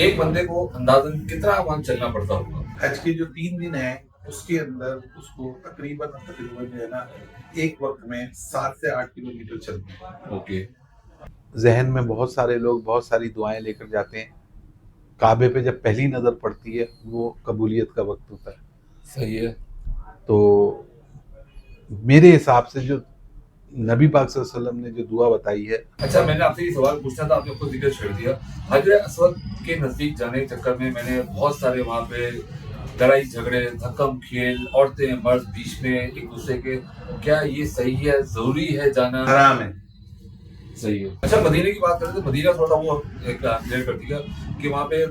एक बंदे को अंदाजन कितना वहां चलना पड़ता होगा? हज के जो 3 दिन है उसके अंदर उसको तकरीबन जो है ना, एक वक्त में 7 से 8 किलोमीटर चलते हैं। ओके। जहन में बहुत सारे लोग बहुत सारी दुआएं लेकर जाते हैं। काबे पे जब पहली नजर पड़ती है वो कबूलियत का वक्त होता है। सही है। तो मेरे हिसाब से जो नबी पाक सल्लल्लाहु अलैहि वसल्लम ने जो दुआ बताई है। अच्छा, मैंने आपसे ये सवाल पूछना था, आपने खुद जिक्र छेड़ दिया। हजर असवद के नजदीक जाने के चक्कर में मैंने बहुत सारे वहाँ पे लड़ाई झगड़े, धक्कम खेल, औरतें मर्द बीच में एक दूसरे के, क्या ये सही है, जरूरी है जाना? हराम है। सही है। अच्छा, मदीने की बात करें तो मदीना थोड़ा वो एक क्लियर कर दिया कि वहाँ पे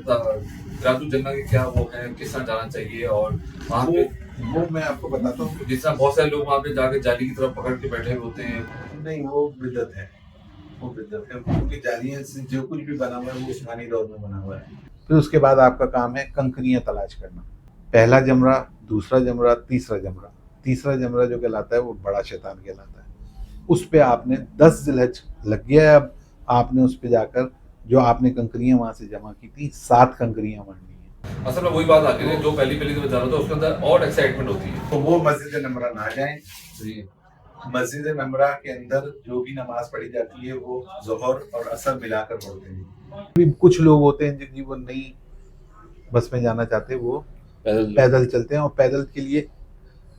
रातुल जन्नत के क्या वो है, किस तरह जाना चाहिए, और वहाँ पे वो मैं आपको बताता हूँ। जिस तरह बहुत सारे लोग वहाँ पे जाके जाली की तरफ पकड़ के बैठे होते हैं। नहीं, वो बिदअत है। वो बिदअत है क्योंकि जालियां से जो कुछ भी बना हुआ है वो उस्मानी दौर में बना हुआ है। फिर उसके बाद आपका काम है कंकरियां तलाश करना। पहला जमरा, दूसरा जमरा, तीसरा जमरा। तीसरा जमरा जो कहलाता है वो बड़ा शैतान कहलाता है। उस पे आपने 10 जिलहज लग गया है। अब आपने उस पे जाकर जो आपने कंकरियां वहां से जमा की थी 7 कंकरियां मारनी है। असल में वही बात आती है, जो पहली पहली दफा जा रहा था उसके अंदर और एक्साइटमेंट होती है। तो वो मस्जिद नमरा ना जाएं। जी। मस्जिद नमरा के अंदर जो भी नमाज पढ़ी जाती है वो जोहर और असर मिलाकर पढ़ते हैं। अभी कुछ लोग होते हैं जिनकी वो नहीं बस में जाना चाहते, वो पैदल चलते हैं। और पैदल के लिए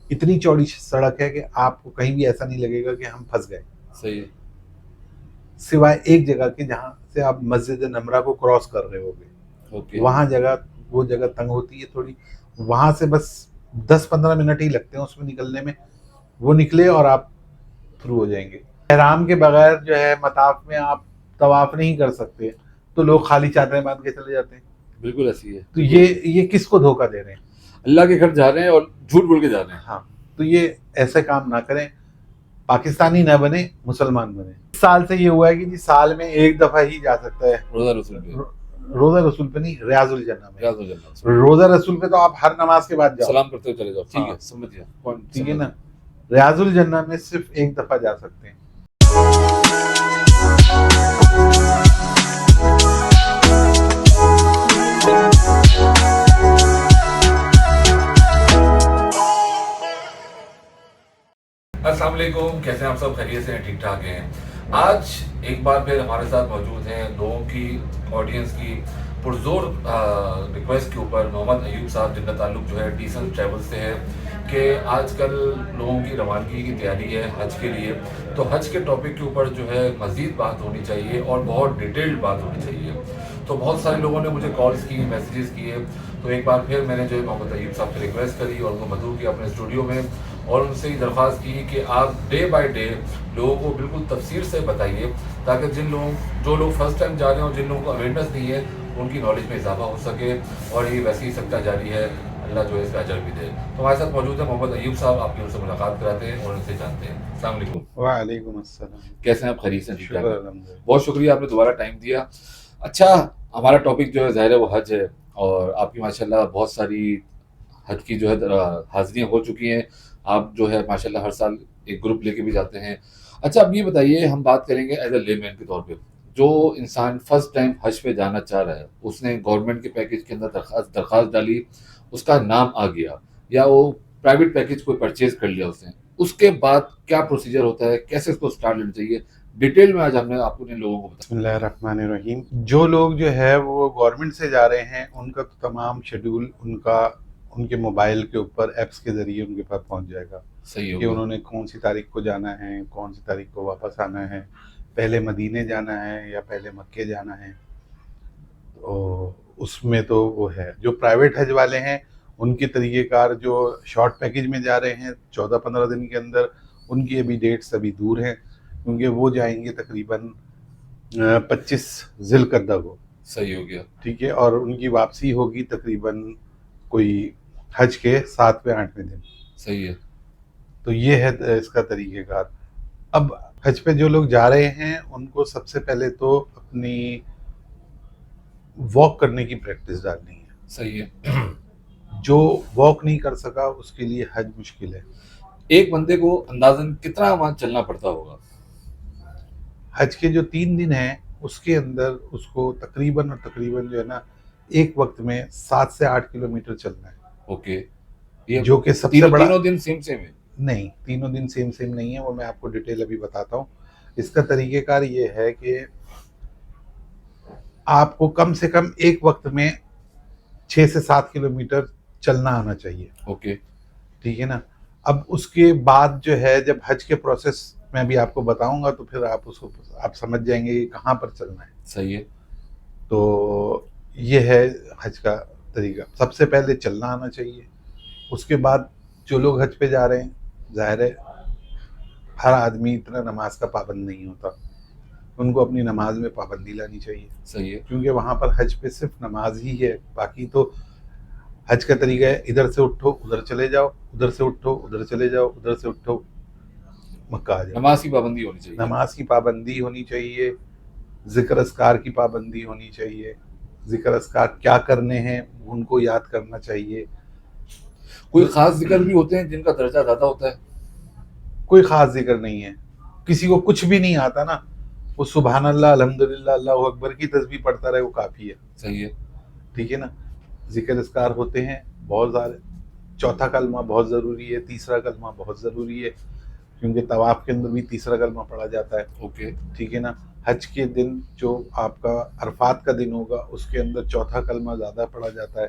इतनी चौड़ी सड़क है कि आपको कहीं भी ऐसा नहीं लगेगा कि हम फंस गए। सही है। सिवाय एक जगह के जहाँ से आप मस्जिद नमरा को क्रॉस कर रहे होगे। ओके। वहाँ वो जगह तंग होती है थोड़ी। वहां से बस 10-15 मिनट ही लगते हैं उसमें निकलने में। वो निकले और आप थ्रू हो जाएंगे। एहराम के बगैर जो है मताफ में आप तवाफ नहीं कर सकते, तो लोग खाली चादरें बांध के चले जाते हैं। बिल्कुल ऐसी है। तो ये किसको धोखा दे रहे हैं? अल्लाह के घर जा रहे हैं और झूठ बोल के जा रहे हैं। हाँ, तो ये ऐसे काम ना करें। पाकिस्तानी ना बने, मुसलमान बने। इस साल से ये हुआ है कि जी साल में एक दफा ही जा सकता है रोजा रसूल पे। रोजा रसूल पे नहीं, रियाजुल जन्ना में। रियाजुल जन्नत। रोजा रसूल पे तो आप हर नमाज के बाद जाओ, सलाम करते हुए चले जाओ। ठीक है, हाँ। समझ गया पॉइंट। ठीक है ना। रियाजुल जन्ना में सिर्फ एक दफा जा सकते हैं। अस्सलाम वालेकुम, कैसे हैं आप सब? खैरियत से हैं, ठीक ठाक हैं? आज एक बार फिर हमारे साथ मौजूद हैं लोगों की, ऑडियंस की पुरजोर रिक्वेस्ट के ऊपर मोहम्मद अयूब साहब, जिनका ताल्लुक जो है डीसेंट ट्रैवल से है, कि आजकल लोगों की रवानगी की तैयारी है हज के लिए। तो हज के टॉपिक के ऊपर जो है मज़ीद बात होनी चाहिए और बहुत डिटेल्ड बात होनी चाहिए। तो बहुत सारे लोगों ने मुझे कॉल्स की, मैसेजेस किए। तो एक बार फिर मैंने जो है मोहम्मद अयूब साहब से रिक्वेस्ट करी और उनको मदऊ किया अपने स्टूडियो में, और उनसे ही दरख्वास्त की कि आप डे बाय डे लोगों को बिल्कुल तफसीर से बताइए, ताकि जो लोग फर्स्ट टाइम जा रहे हैं और जिन लोगों को अवेयरनेस नहीं है उनकी नॉलेज में इजाफा हो सके, और ये वैसे ही सकता जारी है, अल्लाह जो है इसका अजर भी दे। तो हमारे साथ मौजूद है मोहम्मद अयूब साहब, आपकी उनसे मुलाकात कराते हैं और उनसे जानते हैं। अस्सलाम वालेकुम। वालेकुम अस्सलाम। कैसे हैं आप? खैरियत से? ठीक ठाक? अल्हम्दुलिल्लाह। बहुत शुक्रिया, आपने दोबारा टाइम दिया। अच्छा, हमारा टॉपिक जो है ज़ाहिर है वो हज है, और आपकी माशाल्लाह बहुत सारी हज की जो है हाज़िरियाँ हो चुकी हैं। आप जो है माशाल्लाह हर साल एक ग्रुप लेके भी जाते हैं। अच्छा, अब ये बताइए, हम बात करेंगे एज अ लेमैन के तौर पे। जो इंसान फर्स्ट टाइम हज पे जाना चाह रहा है, उसने गवर्नमेंट के पैकेज के अंदर दरख्वास्त डाली, उसका नाम आ गया, या वो प्राइवेट पैकेज कोई परचेज कर लिया उसने, उसके बाद क्या प्रोसीजर होता है, कैसे उसको स्टार्ट लेना चाहिए, डिटेल में आज हमने आपने लोगों को बताया। बिस्मिल्लाहिर्रहमानिर्रहीम। जो लोग जो है वो गवर्नमेंट से जा रहे हैं उनका तो तमाम शेड्यूल उनके मोबाइल के ऊपर ऐप्स के ज़रिए उनके पास पहुंच जाएगा। सही हो कि गया। उन्होंने कौन सी तारीख को जाना है, कौन सी तारीख को वापस आना है, पहले मदीने जाना है या पहले मक्के जाना है। तो उसमें तो वो है। जो प्राइवेट हज वाले हैं उनके तरीक़ेकार जो शॉर्ट पैकेज में जा रहे हैं 14-15 दिन के अंदर, उनकी अभी डेट्स अभी दूर हैं, क्योंकि वो जाएंगे तकरीबन 25 ज़िलक़अदा को। सही हो गया। ठीक है। और उनकी वापसी होगी तकरीबन कोई हज के 7वें-8वें दिन। सही है। तो ये है इसका तरीक़ेकार। अब हज पे जो लोग जा रहे हैं उनको सबसे पहले तो अपनी वॉक करने की प्रैक्टिस डालनी है। सही है। जो वॉक नहीं कर सका उसके लिए हज मुश्किल है। एक बंदे को अंदाजन कितना वहां चलना पड़ता होगा? हज के जो 3 दिन हैं उसके अंदर उसको तकरीबन जो है ना, एक वक्त में 7 से 8 किलोमीटर चलना है, ओके, ये जो कि सबसे बड़ा तीनों दिन सेम है? नहीं, तीनों दिन सेम सेम नहीं है, वो मैं आपको डिटेल अभी बताता हूँ। इसका तरीकेकार ये है कि आपको कम से कम एक वक्त में 6 से 7 किलोमीटर चलना आना चाहिए, ओके, ठीक है ना। अब उसके बाद जो है, जब हज के प्रोसेस मैं अभी आपको बताऊंगा तो फिर आप उसको आप समझ जाएंगे कि कहाँ पर चलना है। सही है। तो ये है हज का तरीका। सबसे पहले चलना आना चाहिए, उसके बाद जो लोग हज पे जा रहे हैं, जाहिर है हर आदमी इतना नमाज का पाबंद नहीं होता, उनको अपनी नमाज में पाबंदी लानी चाहिए। सही है। क्योंकि वहाँ पर हज पे सिर्फ नमाज ही है, बाकी तो हज का तरीका है इधर से उठो उधर चले जाओ, उधर से उठो उधर चले जाओ, उधर से उठो मक्का आ जाओ। नमाज की पाबंदी होनी चाहिए। नमाज की पाबंदी होनी चाहिए, जिक्र अस्कार की पाबंदी होनी चाहिए, जिक्र अस्कार क्या करने हैं उनको याद करना चाहिए। कोई खास जिक्र भी होते हैं जिनका दर्जा ज्यादा होता है? कोई खास जिक्र नहीं है, किसी को कुछ भी नहीं आता ना, वो सुबहान अल्लाह अल्हम्दुलिल्लाह अल्लाहु अकबर की तस्बीह पढ़ता रहे, वो काफ़ी है। सही है। ठीक है ना। जिक्र अस्कार होते हैं बहुत सारे, चौथा कलमा बहुत ज़रूरी है, तीसरा कलमा बहुत ज़रूरी है, क्योंकि तवाफ़ के अंदर भी तीसरा कलमा पढ़ा जाता है। ओके, ठीक है ना। हज के दिन जो आपका अरफात का दिन होगा उसके अंदर चौथा कलमा ज़्यादा पढ़ा जाता है,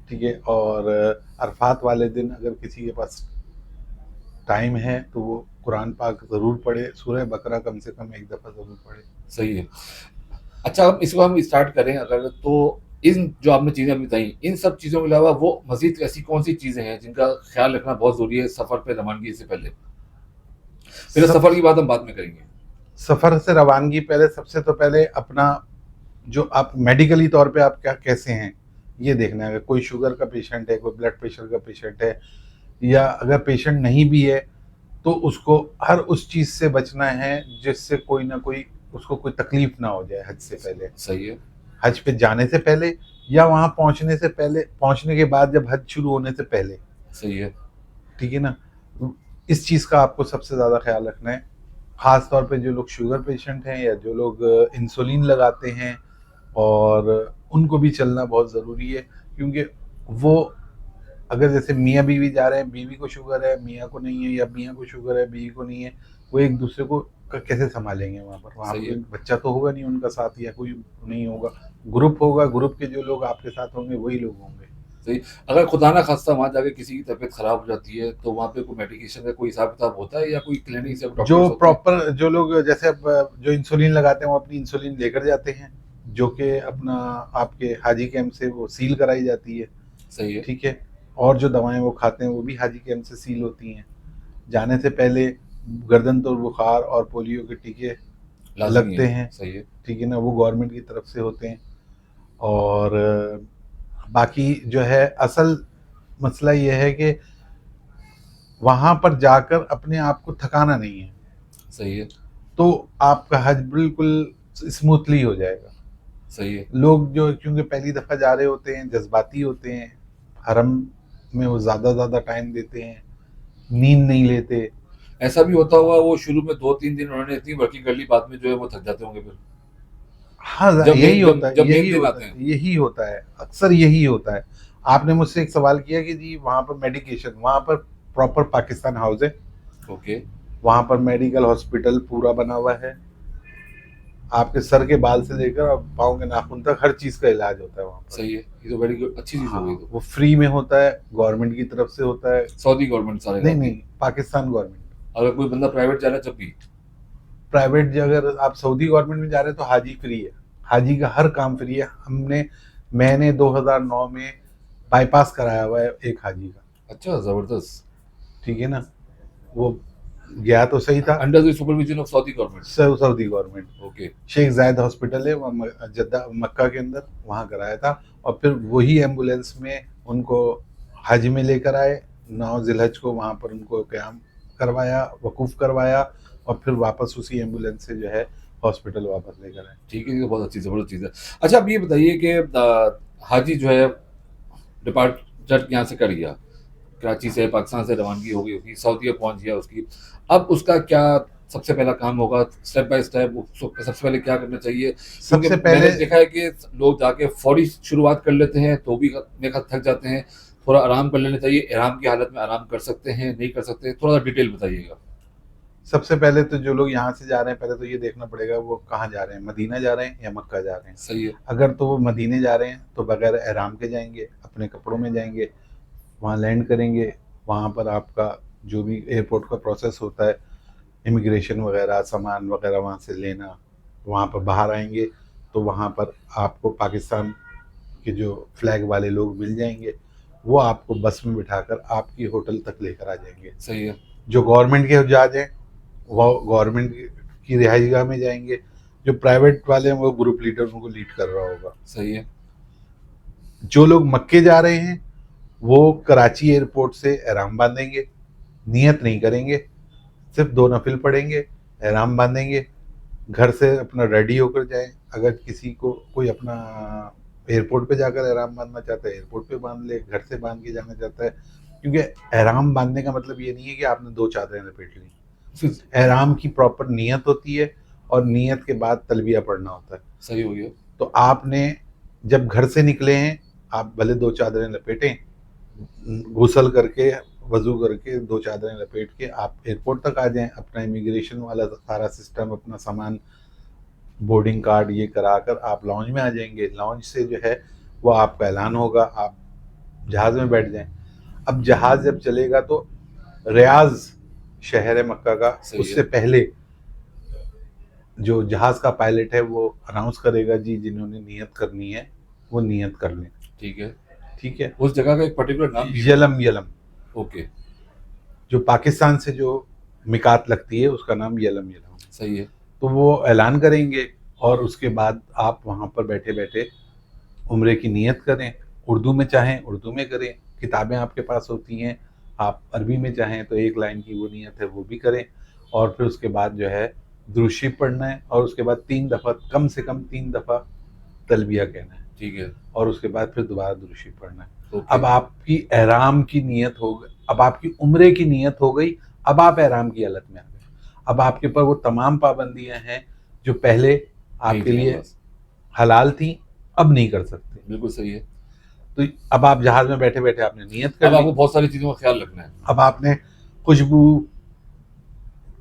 ठीक है। और अरफात वाले दिन अगर किसी के पास टाइम है तो वो कुरान पाक ज़रूर पढ़े, सूरह बकरा कम से कम एक दफ़ा ज़रूर पढ़े। सही है। अच्छा, अब इसको हम स्टार्ट करें अगर, तो इन जो आपने चीज़ें अभी बताई, इन सब चीज़ों के अलावा वो मज़ीद ऐसी कौन सी चीज़ें हैं जिनका ख्याल रखना बहुत ज़रूरी है सफ़र पे रवानगी से पहले? फिर सफ़र की बात हम बाद में करेंगे। सफ़र से रवानगी पहले सबसे तो पहले अपना जो आप मेडिकली तौर पे आप क्या कैसे हैं ये देखना है। अगर कोई शुगर का पेशेंट है, कोई ब्लड प्रेशर का पेशेंट है, या अगर पेशेंट नहीं भी है तो उसको हर उस चीज़ से बचना है जिससे कोई ना कोई उसको कोई तकलीफ ना हो जाए हज से पहले। सही है। हज पे जाने से पहले या वहाँ पहुँचने से पहले, पहुँचने के बाद जब हज शुरू होने से पहले। सही है। ठीक है ना। इस चीज़ का आपको सबसे ज़्यादा ख्याल रखना है, ख़ास तौर पे जो लोग शुगर पेशेंट हैं या जो लोग इंसुलिन लगाते हैं, और उनको भी चलना बहुत ज़रूरी है। क्योंकि वो अगर जैसे मियाँ बीवी जा रहे हैं, बीवी को शुगर है मियाँ को नहीं है, या मियाँ को शुगर है बीवी को नहीं है, वो एक दूसरे को कैसे संभालेंगे वहाँ पर। वहाँ सही पर है। बच्चा तो होगा नहीं उनका साथ, या कोई नहीं होगा, ग्रुप होगा, ग्रुप के जो लोग आपके साथ होंगे वही लोग होंगे। सही। अगर खुदा ना खास्ता वहाँ जाके किसी की तबीयत खराब हो जाती है तो वहाँ पे कोई मेडिकेशन का कोई हिसाब किताब होता है या कोई क्लिनिक से डॉक्टर जो प्रॉपर जो लोग जैसे अब जो इंसुलिन लगाते हैं वो अपनी इंसुलिन लेकर जाते हैं, जो कि अपना आपके हाजी कैंप से वो सील कराई जाती है। सही है। ठीक है। और जो दवाएं वो खाते हैं वो भी हाजी कैंप से सील होती हैं। जाने से पहले गर्दन तोड़ बुखार और पोलियो के टीके लाजमी लगते हैं। सही है। ठीक है ना, वो गवर्नमेंट की तरफ से होते हैं। और बाकी जो है असल मसला ये है कि वहाँ पर जाकर अपने आप को थकाना नहीं है, सही है। तो आपका हज बिल्कुल स्मूथली हो जाएगा। सही है। लोग जो क्योंकि पहली दफ़ा जा रहे होते हैं, जज्बाती होते हैं, हरम में वो ज़्यादा टाइम देते हैं, नींद नहीं लेते। ऐसा भी होता होगा वो शुरू में 2-3 दिन उन्होंने इतनी वर्किंग कर ली, बाद में जो है वो थक जाते होंगे फिर? हाँ, जब यही मेन होता है, जब मेन यही दिन होता आते है, हैं। यही होता है, अक्सर यही होता है। आपने मुझसे एक सवाल किया कि जी वहाँ पर मेडिकेशन, वहाँ पर प्रॉपर पाकिस्तान हाउस है, ओके। वहाँ पर मेडिकल हॉस्पिटल पूरा बना हुआ है, आपके सर के बाल से लेकर और पाँव के नाखून तक हर चीज़ का इलाज होता है वहाँ पर। सही है। ये तो बड़ी अच्छी चीज़ हो गई। तो वो फ्री में होता है, गवर्नमेंट की तरफ से होता है। सऊदी गवर्नमेंट सारे नहीं काम की? नहीं, पाकिस्तान गवर्नमेंट। अगर कोई बंदा प्राइवेट जा रहा है जब भी? प्राइवेट अगर आप सऊदी गवर्नमेंट में जा रहे हैं तो हाजी फ्री है, हाजी का हर काम फ्री है। मैंने 2009 में बाईपास कराया हुआ है एक हाजी का। अच्छा, जबरदस्त। ठीक है ना। वो गया तो सही था, under the supervision of Saudi government? Saudi government. Okay. Sheikh Zayed hospital है वहाँ जद्दा मक्का के अंदर, वहाँ कराया था। और फिर वही एम्बुलेंस में उनको हज में लेकर आए, 9 जिलहज को वहाँ पर उनको क़याम करवाया, वकूफ़ करवाया, और फिर वापस उसी एम्बुलेंस से जो है हॉस्पिटल वापस लेकर आए। ठीक है, ये तो बहुत अच्छी ज़बरदस्त चीज़ है। अच्छा, अब ये बताइए कि हाजी जो है डिपार्चर यहाँ से कर गया, कराची से पाकिस्तान से रवानगी हो गई, उसकी सऊदीया पहुँच गया उसकी, अब उसका क्या सबसे पहला काम होगा, स्टेप बाय स्टेप उसको सबसे पहले क्या करना चाहिए? क्योंकि सबसे पहले मैंने देखा है कि लोग जाके फौरी शुरुआत कर लेते हैं तो भी मेरे ख्याल थक जाते हैं। थोड़ा आराम कर लेना चाहिए, आराम की हालत में आराम कर सकते हैं, नहीं कर सकते? थोड़ा सा डिटेल बताइएगा। सबसे पहले तो जो लोग यहाँ से जा रहे हैं पहले तो ये देखना पड़ेगा वो कहाँ जा रहे हैं, मदीना जा रहे हैं या मक्का जा रहे हैं। सही है। अगर तो वो मदीने जा रहे हैं तो बगैर एहराम के जाएंगे, अपने कपड़ों में जाएंगे, वहाँ लैंड करेंगे। वहाँ पर आपका जो भी एयरपोर्ट का प्रोसेस होता है, इमिग्रेशन वगैरह, सामान वगैरह वहाँ से लेना, वहाँ पर बाहर आएंगे तो वहाँ पर आपको पाकिस्तान के जो फ्लैग वाले लोग मिल जाएंगे, वो आपको बस में बिठाकर आपकी होटल तक लेकर आ जाएंगे। सही है। जो गवर्नमेंट के जहाज हैं वो गवर्नमेंट की रिहाइशगाह में जाएंगे, जो प्राइवेट वाले हैं वो ग्रुप लीडर उनको लीड कर रहा होगा। सही है। जो लोग मक्के जा रहे हैं वो कराची एयरपोर्ट से एहराम बांधेंगे, नियत नहीं करेंगे, सिर्फ 2 नफिल पढ़ेंगे, एहराम बांधेंगे, घर से अपना रेडी होकर जाएं। अगर किसी को कोई अपना एयरपोर्ट पे जाकर एहराम बांधना चाहता है एयरपोर्ट पे बांध ले, घर से बांध के जाना चाहता है, क्योंकि एहराम बांधने का मतलब ये नहीं है कि आपने 2 चादरें लपेट ली। एहराम की प्रॉपर नियत होती है और नियत के बाद तलबिया पढ़ना होता है। सही हो गया। तो आपने जब घर से निकले हैं, आप भले 2 चादरें लपेटें, गुसल करके वजू करके 2 चादरें लपेट के आप एयरपोर्ट तक आ जाएं, अपना इमिग्रेशन वाला सारा सिस्टम, अपना सामान, बोर्डिंग कार्ड ये कराकर आप लॉन्च में आ जाएंगे। लॉन्च से जो है वो आपका ऐलान होगा, आप जहाज़ में बैठ जाएं। अब जहाज़ जब चलेगा तो रियाज शहर है मक्का का, उससे पहले जो जहाज़ का पायलट है वो अनाउंस करेगा जी जिन्होंने नियत करनी है वो नियत कर लें। ठीक है। ठीक है। उस जगह का एक पर्टिकुलर नाम भी है? यलम। यलम। ओके। जो पाकिस्तान से जो मिकात लगती है उसका नाम यलम। यलम। सही है। तो वो ऐलान करेंगे और उसके बाद आप वहाँ पर बैठे बैठे उम्रे की नियत करें। उर्दू में चाहें उर्दू में करें, किताबें आपके पास होती हैं, आप अरबी में चाहें तो 1 लाइन की वो नियत है वो भी करें। और फिर उसके बाद जो है दुरूद शरीफ पढ़ना है और उसके बाद 3 दफ़ा, कम से कम 3 दफ़ा तलबिया कहना है। ठीक है। और उसके बाद फिर दोबारा दुरूद शरीफ पढ़ना है। ओके। अब आपकी एहराम की नियत हो गई, अब आपकी उम्रे की नियत हो गई, अब आप एहराम की हालत में आ गए। अब आपके ऊपर वो तमाम पाबंदियां हैं जो पहले आपके लिए हलाल थी, अब नहीं कर सकते। बिल्कुल सही है। तो अब आप जहाज में बैठे बैठे आपने नियत कर अब ली। आपको बहुत सारी चीजों का ख्याल रखना है। अब आपने खुशबू,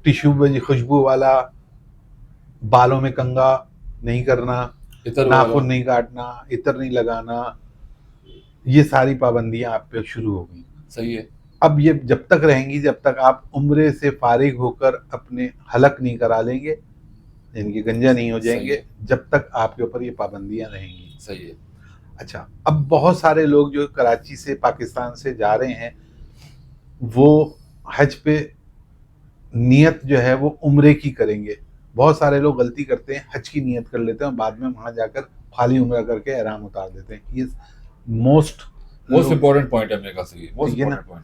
टिश्यू खुशबू वाला, बालों में कंघा नहीं करना, नाखून नहीं काटना, इत्र नहीं लगाना, ये सारी पाबंदियां आप पे शुरू हो गई। सही है। अब ये जब तक रहेंगी जब तक आप उम्रे से फारिग होकर अपने हलक नहीं करा लेंगे, इनकी गंजा नहीं हो जाएंगे, जब तक आपके ऊपर ये पाबंदियां रहेंगी। सही है। अच्छा, अब बहुत सारे लोग जो कराची से पाकिस्तान से जा रहे हैं वो हज पे नियत जो है वो उम्रे की करेंगे। बहुत सारे लोग गलती करते हैं, हज की नियत कर लेते हैं और बाद में वहां जाकर खाली उम्रा करके एहराम उतार देते हैं। ये मोस्ट इम्पोर्टेंट पॉइंट है मेरे ख्याल से, मोस्ट इम्पोर्टेंट पॉइंट।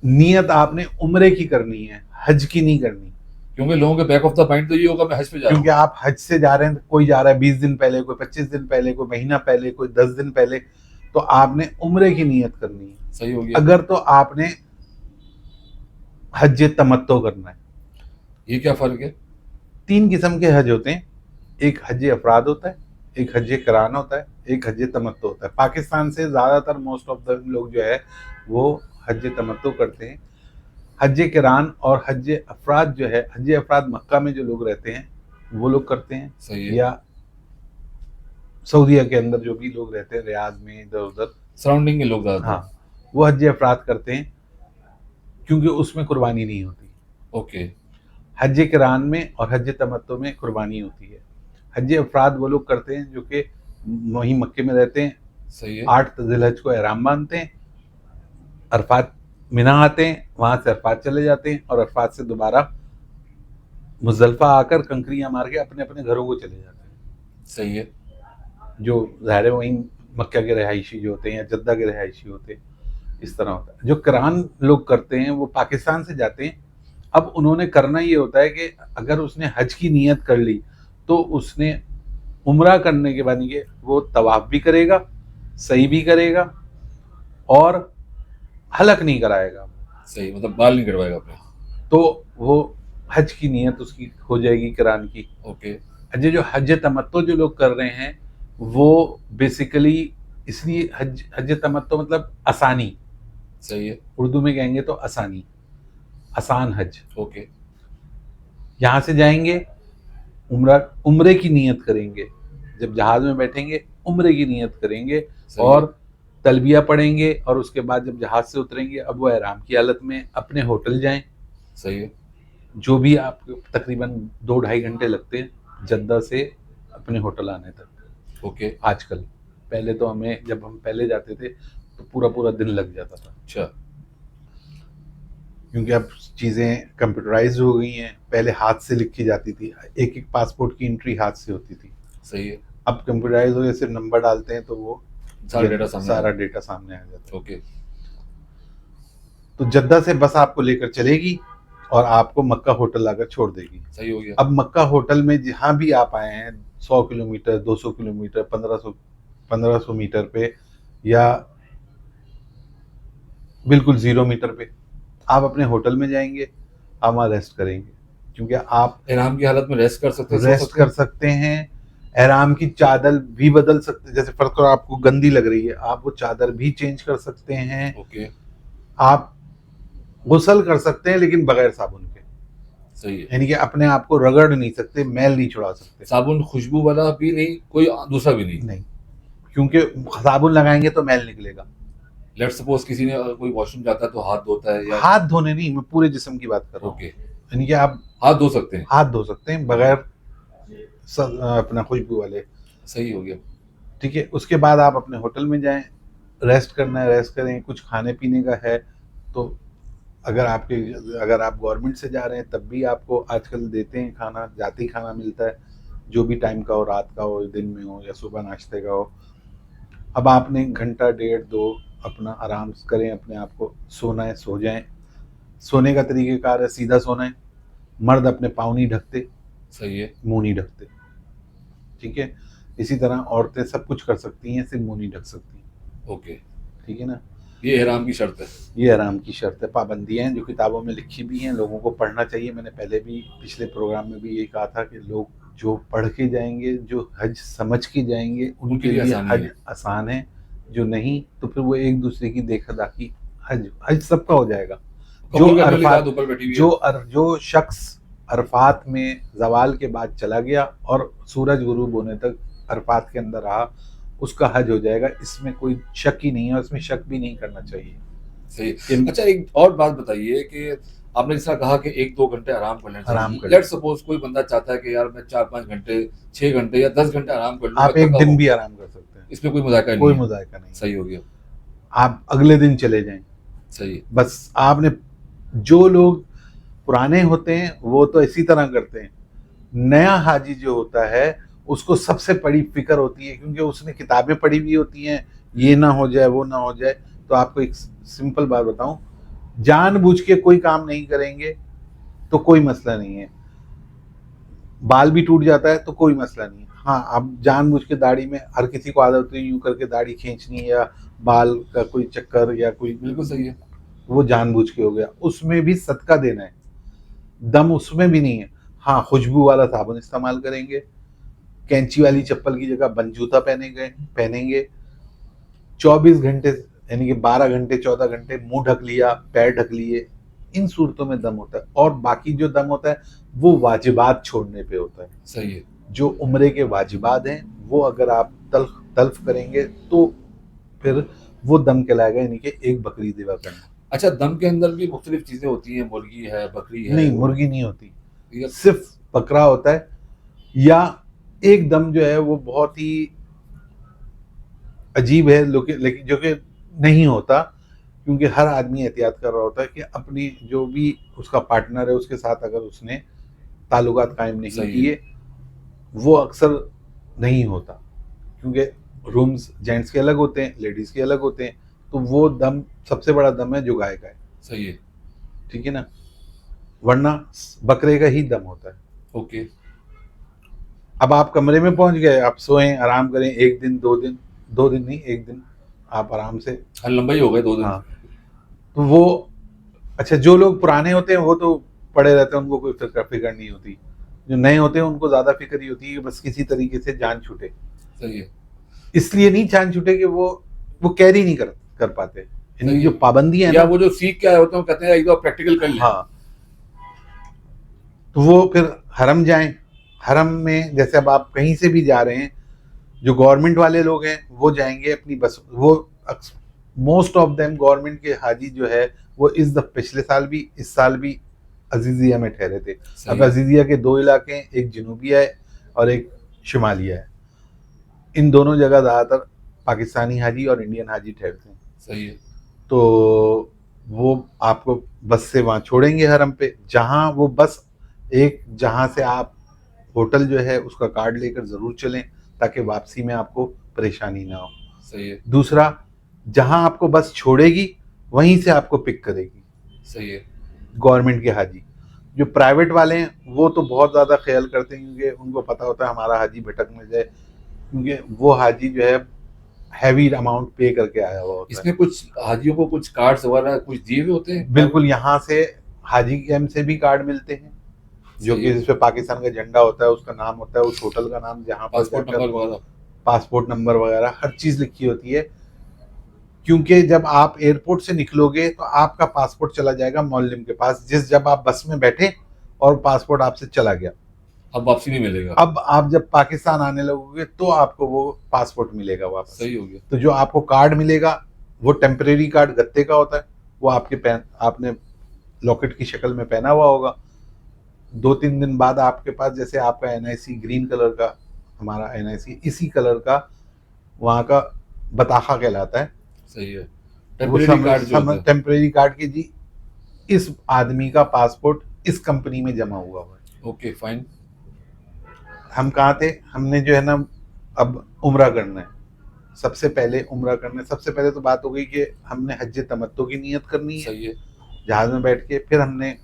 नियत आपने उम्रे की करनी है, हज की नहीं करनी। क्योंकि लोगों के बैक ऑफ द माइंड तो ये होगा मैं हज पे जा रहा हूं। क्योंकि आप हज से जा रहे हैं, कोई जा रहा है 20 दिन पहले, कोई 25 दिन पहले, कोई महीना पहले, कोई 10 दिन पहले, तो आपने उम्रे की नियत करनी है। सही हो गया। अगर तो आपने हज तमत्तो करना है। ये क्या फर्क है? 3 किस्म के हज होते हैं, एक हज अफराद होता है, एक हज करान होता है, एक हज तमत्तो होता है। पाकिस्तान से ज़्यादातर मोस्ट ऑफ द लोग जो है वो हज तमत्तो करते हैं। हज किरान और हज अफराद जो है, हज अफराद मक्का में जो लोग रहते हैं वो लोग करते हैं। सही है। या सऊदीया के अंदर जो भी लोग रहते हैं, रियाद में, इधर उधर सराउंडिंग के लोग ज़्यादा, हाँ, वो हज अफराद करते हैं क्योंकि उसमें कुर्बानी नहीं होती। ओके। हज किरान में और हज तमत्तो में कुर्बानी होती है। हज अफराद वो लोग करते हैं जो कि वहीं मक्के में रहते हैं। सही है। 8 ज़िलहज को एहराम बांधते हैं, अरफात मिना आते हैं, वहां से अरफात चले जाते हैं और अरफात से दोबारा मुज़दलिफ़ा आकर कंकरियां मार के अपने अपने घरों को चले जाते हैं। सही है। जो ज़ाहिर है वहीं मक्का के रहायशी जो होते हैं या जद्दा के रहायशी होते हैं, इस तरह होता है। जो किरान लोग करते हैं वो पाकिस्तान से जाते हैं। अब उन्होंने करना ये होता है कि अगर उसने हज की नियत कर ली तो उसने उम्रा करने के बाद ये वो तवाफ भी करेगा, सही भी करेगा और हलक नहीं कराएगा। सही, मतलब बाल नहीं कटवाएगा अपने। तो वो हज की नीयत उसकी हो जाएगी किरान की। ओके। अच्छा, जो हज तमत्तो जो लोग कर रहे हैं वो बेसिकली इसलिए हज हज तमत्तो मतलब आसानी, सही है। उर्दू में कहेंगे तो आसानी, आसान हज। ओके। यहाँ से जाएंगे, उम्रा उम्रे की नियत करेंगे, जब जहाज में बैठेंगे उम्रे की नियत करेंगे सही और है। तलबिया पढ़ेंगे, और उसके बाद जब जहाज से उतरेंगे अब वो एहराम की हालत में अपने होटल जाएं। सही है। जो भी आप तकरीबन 2-2.5 घंटे लगते हैं जद्दा से अपने होटल आने तक ओके। आजकल। पहले तो हमें, जब हम पहले जाते थे तो पूरा पूरा दिन लग जाता था, अच्छा। क्योंकि अब चीज़ें कंप्यूटराइज हो गई हैं। पहले हाथ से लिखी जाती थी, एक एक पासपोर्ट की एंट्री हाथ से होती थी। सही है। अब कंप्यूटराइज हो गए, सिर्फ नंबर डालते हैं तो वो सारा डेटा सामने सारा आ डेटा सामने आ जाता है। ओके। तो जद्दा से बस आपको लेकर चलेगी और आपको मक्का होटल लाकर छोड़ देगी। सही हो गया। अब मक्का होटल में जहाँ भी आप आए हैं, 100 किलोमीटर, 200 किलोमीटर, 1500 मीटर पे, या बिल्कुल 0 मीटर पे, आप अपने होटल में जाएंगे, आप वहाँ रेस्ट करेंगे, क्योंकि आप एहराम की हालत में रेस्ट कर सकते हैं, सो रेस्ट सकते कर हैं। सकते हैं। एहराम की चादर भी बदल सकते हैं, जैसे फर्ज करो आपको गंदी लग रही है, आप वो चादर भी चेंज कर सकते हैं। ओके। आप गुसल कर सकते हैं लेकिन बगैर साबुन के, सही है। यानी कि अपने आप को रगड़ नहीं सकते, मैल नहीं छुड़ा सकते। साबुन खुशबू वाला भी नहीं, कोई दूसरा भी नहीं। नहीं, क्योंकि साबुन लगाएंगे तो मैल निकलेगा। लेट सपोज किसी ने अगर कोई वॉशरूम जाता है तो हाथ धोता है या हाथ धोने नहीं, मैं पूरे जिस्म की बात कर रहा हूँ। ओके। यानी कि आप हाथ धो सकते हैं। हाथ धो सकते हैं बगैर अपना खुशबू वाले। सही हो गया। ठीक है, उसके बाद आप अपने होटल में जाएं, रेस्ट करना है रेस्ट करें। कुछ खाने पीने का है तो अगर आप गवर्नमेंट से जा रहे हैं तब भी आपको आजकल देते हैं खाना, जाते ही खाना मिलता है, जो भी टाइम का हो, रात का हो, दिन में हो, या सुबह नाश्ते का हो। अब आपने घंटा 1.5-2 अपना आराम करें, अपने आप को सोना है सो जाएं। सोने का तरीक़ेकार है, सीधा सोना है, मर्द अपने पाँव नहीं ढकते, सही है। मुंह नहीं ढकते। ठीक है, इसी तरह औरतें सब कुछ कर सकती हैं, सिर्फ मुंह नहीं ढक सकती। ओके। ठीक है ना, ये एहराम की शर्त है। ये आराम की शर्त है, पाबंदियां हैं जो किताबों में लिखी भी हैं, लोगों को पढ़ना चाहिए। मैंने पहले भी पिछले प्रोग्राम में भी यही कहा था कि लोग जो पढ़ के जाएंगे, जो हज समझ के जाएंगे, उनके लिए आसानी हज है। आसान है। जो नहीं तो फिर वो एक दूसरे की देखा-दाखी, हज हज सबका हो जाएगा। जो कबूल करने वाली अरफात बात ऊपर बैठी हुई है। जो शख्स अरफात में ज़वाल के बाद चला गया और सूरज गुरूब होने तक अरफात के अंदर रहा, उसका हज हो जाएगा। इसमें कोई शक ही नहीं है, और इसमें शक भी नहीं करना चाहिए। सही। अच्छा, एक और बात बताइए कि आपने जैसा कहा कि 1-2 घंटे आराम कर लेना आराम चाहिए। कर लेट्स सपोज कोई बंदा चाहता है कि यार मैं 4-5 घंटे, 6 घंटे या 10 घंटे आराम कर लूँ, आप मैं एक थका दिन हूँ। भी आराम कर सकते हैं, इसमें कोई मज़ाक़ा नहीं कोई है। मुज़ायका नहीं। सही हो गया। आप अगले दिन चले जाएं। सही है। बस आपने, जो लोग पुराने होते हैं वो तो इसी तरह करते हैं। नया हाजी जो होता है उसको सबसे बड़ी फिक्र होती है, क्योंकि उसने किताबें पढ़ी हुई होती हैं, ये ना हो जाए, वो ना हो जाए। तो आपको एक सिंपल बात बताऊं, जानबूझ के कोई काम नहीं करेंगे तो कोई मसला नहीं है। बाल भी टूट जाता है तो कोई मसला नहीं है। हाँ, आप जानबूझ के दाढ़ी में, हर किसी को आदत होती है यूं करके दाढ़ी खींचनी, या बाल का कोई चक्कर, या कोई, बिल्कुल सही है। वो जानबूझ के हो गया, उसमें भी सदका देना है, दम उसमें भी नहीं है। हाँ, खुशबू वाला साबुन इस्तेमाल करेंगे, कैंची वाली चप्पल की जगह बंद जूता पहनेंगे। 24 घंटे यानी कि 12 घंटे 14 घंटे मुंह ढक लिया, पैर ढक लिए, इन सूरतों में दम होता है। और बाकी जो दम होता है वो वाजिबात छोड़ने पे होता है। सही है। जो उम्रे के वाजिबात हैं वो अगर आप तल्फ करेंगे तो फिर वो दम कहलाएगा, यानी कि एक बकरी ज़िबा करना। अच्छा, दम के अंदर भी मुख्तलिफ चीज़ें होती हैं, मुर्गी है, बकरी है। नहीं, मुर्गी नहीं होती, ये सिर्फ बकरा होता है। या एक दम जो है वो बहुत ही अजीब है, लेकिन जो कि नहीं होता, क्योंकि हर आदमी एहतियात कर रहा होता है कि अपनी जो भी उसका पार्टनर है उसके साथ अगर उसने ताल्लुकात कायम नहीं सही है। किए, वो अक्सर नहीं होता, क्योंकि रूम्स जेंट्स के अलग होते हैं, लेडीज़ के अलग होते हैं। तो वो दम सबसे बड़ा दम है जो गाय का है। सही है। ठीक है ना, वरना बकरे का ही दम होता है। ओके। अब आप कमरे में पहुंच गए, आप सोएं, आराम करें, 1 दिन 2 दिन, 2 दिन नहीं 1 दिन आप आराम से। हाँ, लंबा ही हो गए 2 दिन। हाँ, तो वो, अच्छा, जो लोग पुराने होते हैं वो तो पड़े रहते हैं उनको कोई फिक्र नहीं होती, जो नए होते हैं उनको ज्यादा फिक्र ही होती है कि बस किसी तरीके से जान छूटे। सही है। इसलिए नहीं जान छूटे कि वो कैरी नहीं कर पाते, सही इनकी है। जो पाबंदी है या ना, वो जो सीख के आए होते हैं वो कहते हैं एक बार प्रैक्टिकल कर ले। हाँ, तो वो फिर हरम जाएं। हरम में जैसे अब आप कहीं से भी जा रहे हैं, जो गवर्नमेंट वाले लोग हैं वो जाएंगे अपनी बस, वो मोस्ट ऑफ देम गवर्नमेंट के हाजी जो है वो पिछले साल भी इस साल भी अजीजिया में ठहरे थे। सही अब है। अजीजिया के दो इलाके हैं, एक जनूबिया है और एक शुमालिया है। इन दोनों जगह ज़्यादातर पाकिस्तानी हाजी और इंडियन हाजी ठहरते हैं। सही है। तो वो आपको बस से वहाँ छोड़ेंगे हरम पे, जहाँ वो बस जहाँ से आप होटल जो है उसका कार्ड लेकर ज़रूर चलें ताकि वापसी में आपको परेशानी ना हो। सही है। दूसरा, जहाँ आपको बस छोड़ेगी वहीं से आपको पिक करेगी सही है। गवर्नमेंट के हाजी। जो प्राइवेट वाले हैं वो तो बहुत ज़्यादा ख्याल करते हैं क्योंकि उनको पता होता है हमारा हाजी भटक न जाए, क्योंकि वो हाजी जो है हैवी अमाउंट पे करके आया हुआ होता है। इसमें कुछ हाजियों को कुछ कार्ड्स वगैरह कुछ दिए हुए होते हैं? बिल्कुल, यहाँ से हाजी कैंप से भी कार्ड मिलते हैं जो कि जिसपे पाकिस्तान का झंडा होता है, उसका नाम होता है, उस होटल का नाम, जहाँ पर पासपोर्ट नंबर वगैरह। पासपोर्ट नंबर वगैरह हर चीज़ लिखी होती है। क्योंकि जब आप एयरपोर्ट से निकलोगे तो आपका पासपोर्ट चला जाएगा मौलम के पास, जब आप बस में बैठे और पासपोर्ट आपसे चला गया, अब वापसी नहीं मिलेगा। अब आप जब पाकिस्तान आने लगोगे तो आपको वो पासपोर्ट मिलेगा वापस। सही हो गया। तो जो आपको कार्ड मिलेगा वो टेम्परेरी कार्ड गत्ते का होता है, वो आपने लॉकेट की शक्ल में पहना हुआ होगा। 2-3 दिन बाद आपके पास जैसे आपका एनआईसी ग्रीन कलर का, हमारा एनआईसी इसी कलर का वहाँ का बताखा कहलाता है। सही है। वो टेम्परेरी कार्ड जो होता है। टेम्परेरी कार्ड की जी, इस आदमी का पासपोर्ट इस कंपनी में जमा हुआ है। Okay fine. हम कहाँ थे, हमने जो है ना अब उम्रा करना है, सबसे पहले उम्रा करना है। सबसे पहले तो बात हो गई कि हमने हज तमत्तो की नियत करनी है सही है। जहाज में बैठ के, फिर हमने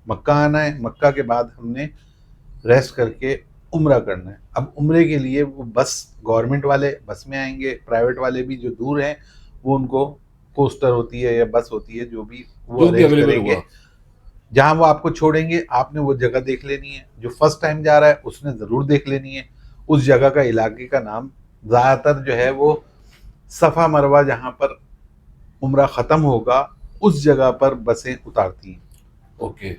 मक्का आना है, मक्का के बाद हमने रेस्ट करके उम्रा करना है। अब उम्रे के लिए वो बस, गवर्नमेंट वाले बस में आएंगे, प्राइवेट वाले भी जो दूर हैं वो उनको कोस्टर होती है या बस होती है जो भी वो जो भी अरेंज अवेलेबल करेंगे, हुआ। जहाँ वो आपको छोड़ेंगे आपने वो जगह देख लेनी है। जो फर्स्ट टाइम जा रहा है उसने ज़रूर देख लेनी है उस जगह का, इलाके का नाम। ज़्यादातर जो है वो सफ़ा मरवा जहाँ पर उम्रा ख़त्म होगा उस जगह पर बसें उतारती हैं। ओके।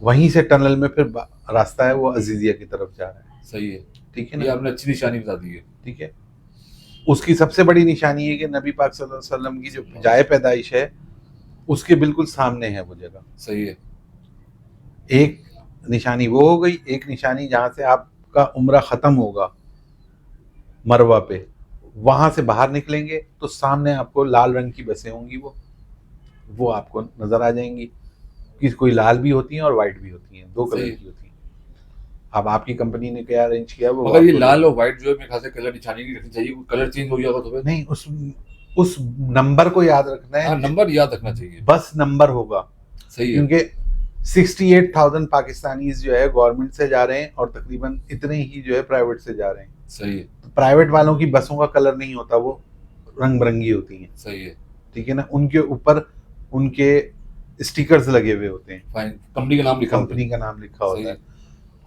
वहीं से टनल में फिर रास्ता है वो अजीजिया की तरफ जा रहा है। सही है। ठीक है ये ना, आपने अच्छी निशानी बता दी है। ठीक है। उसकी सबसे बड़ी निशानी है कि नबी पाक सल्लल्लाहु अलैहि वसल्लम की जो जाए पैदाइश है उसके बिल्कुल सामने है वो जगह। सही है। एक निशानी वो हो गई, एक निशानी जहाँ से आपका उम्रा ख़त्म होगा मरवा पे, वहाँ से बाहर निकलेंगे तो सामने आपको लाल रंग की बसें होंगी, वो आपको नज़र आ जाएंगी कि कोई लाल भी होती हैं और वाइट भी होती हैं, 2 कलर सही। की होती हैं। अब आपकी कंपनी ने क्या अरेंज किया वो मगर ये आपको- लाल और व्हाइट जो है मेरे ख्याल से कलर निशानी नहीं रखनी चाहिए, कलर चेंज हो जाएगा तो फिर। नहीं, उस नंबर को याद रखना है। हाँ, नंबर याद रखना चाहिए। बस नंबर होगा, सही है। क्योंकि 68,000 पाकिस्तानीज जो है गवर्नमेंट से जा रहे हैं और तकरीबन इतने ही जो है प्राइवेट से जा रहे हैं। सही है। तो प्राइवेट वालों की बसों का कलर नहीं होता, वो रंग बिरंगी होती हैं। सही है। ठीक है ना, उनके ऊपर उनके स्टिकर्स लगे हुए होते हैं, फाइन। कंपनी का नाम लिखा होता है। कंपनी का नाम लिखा सही होता है। है।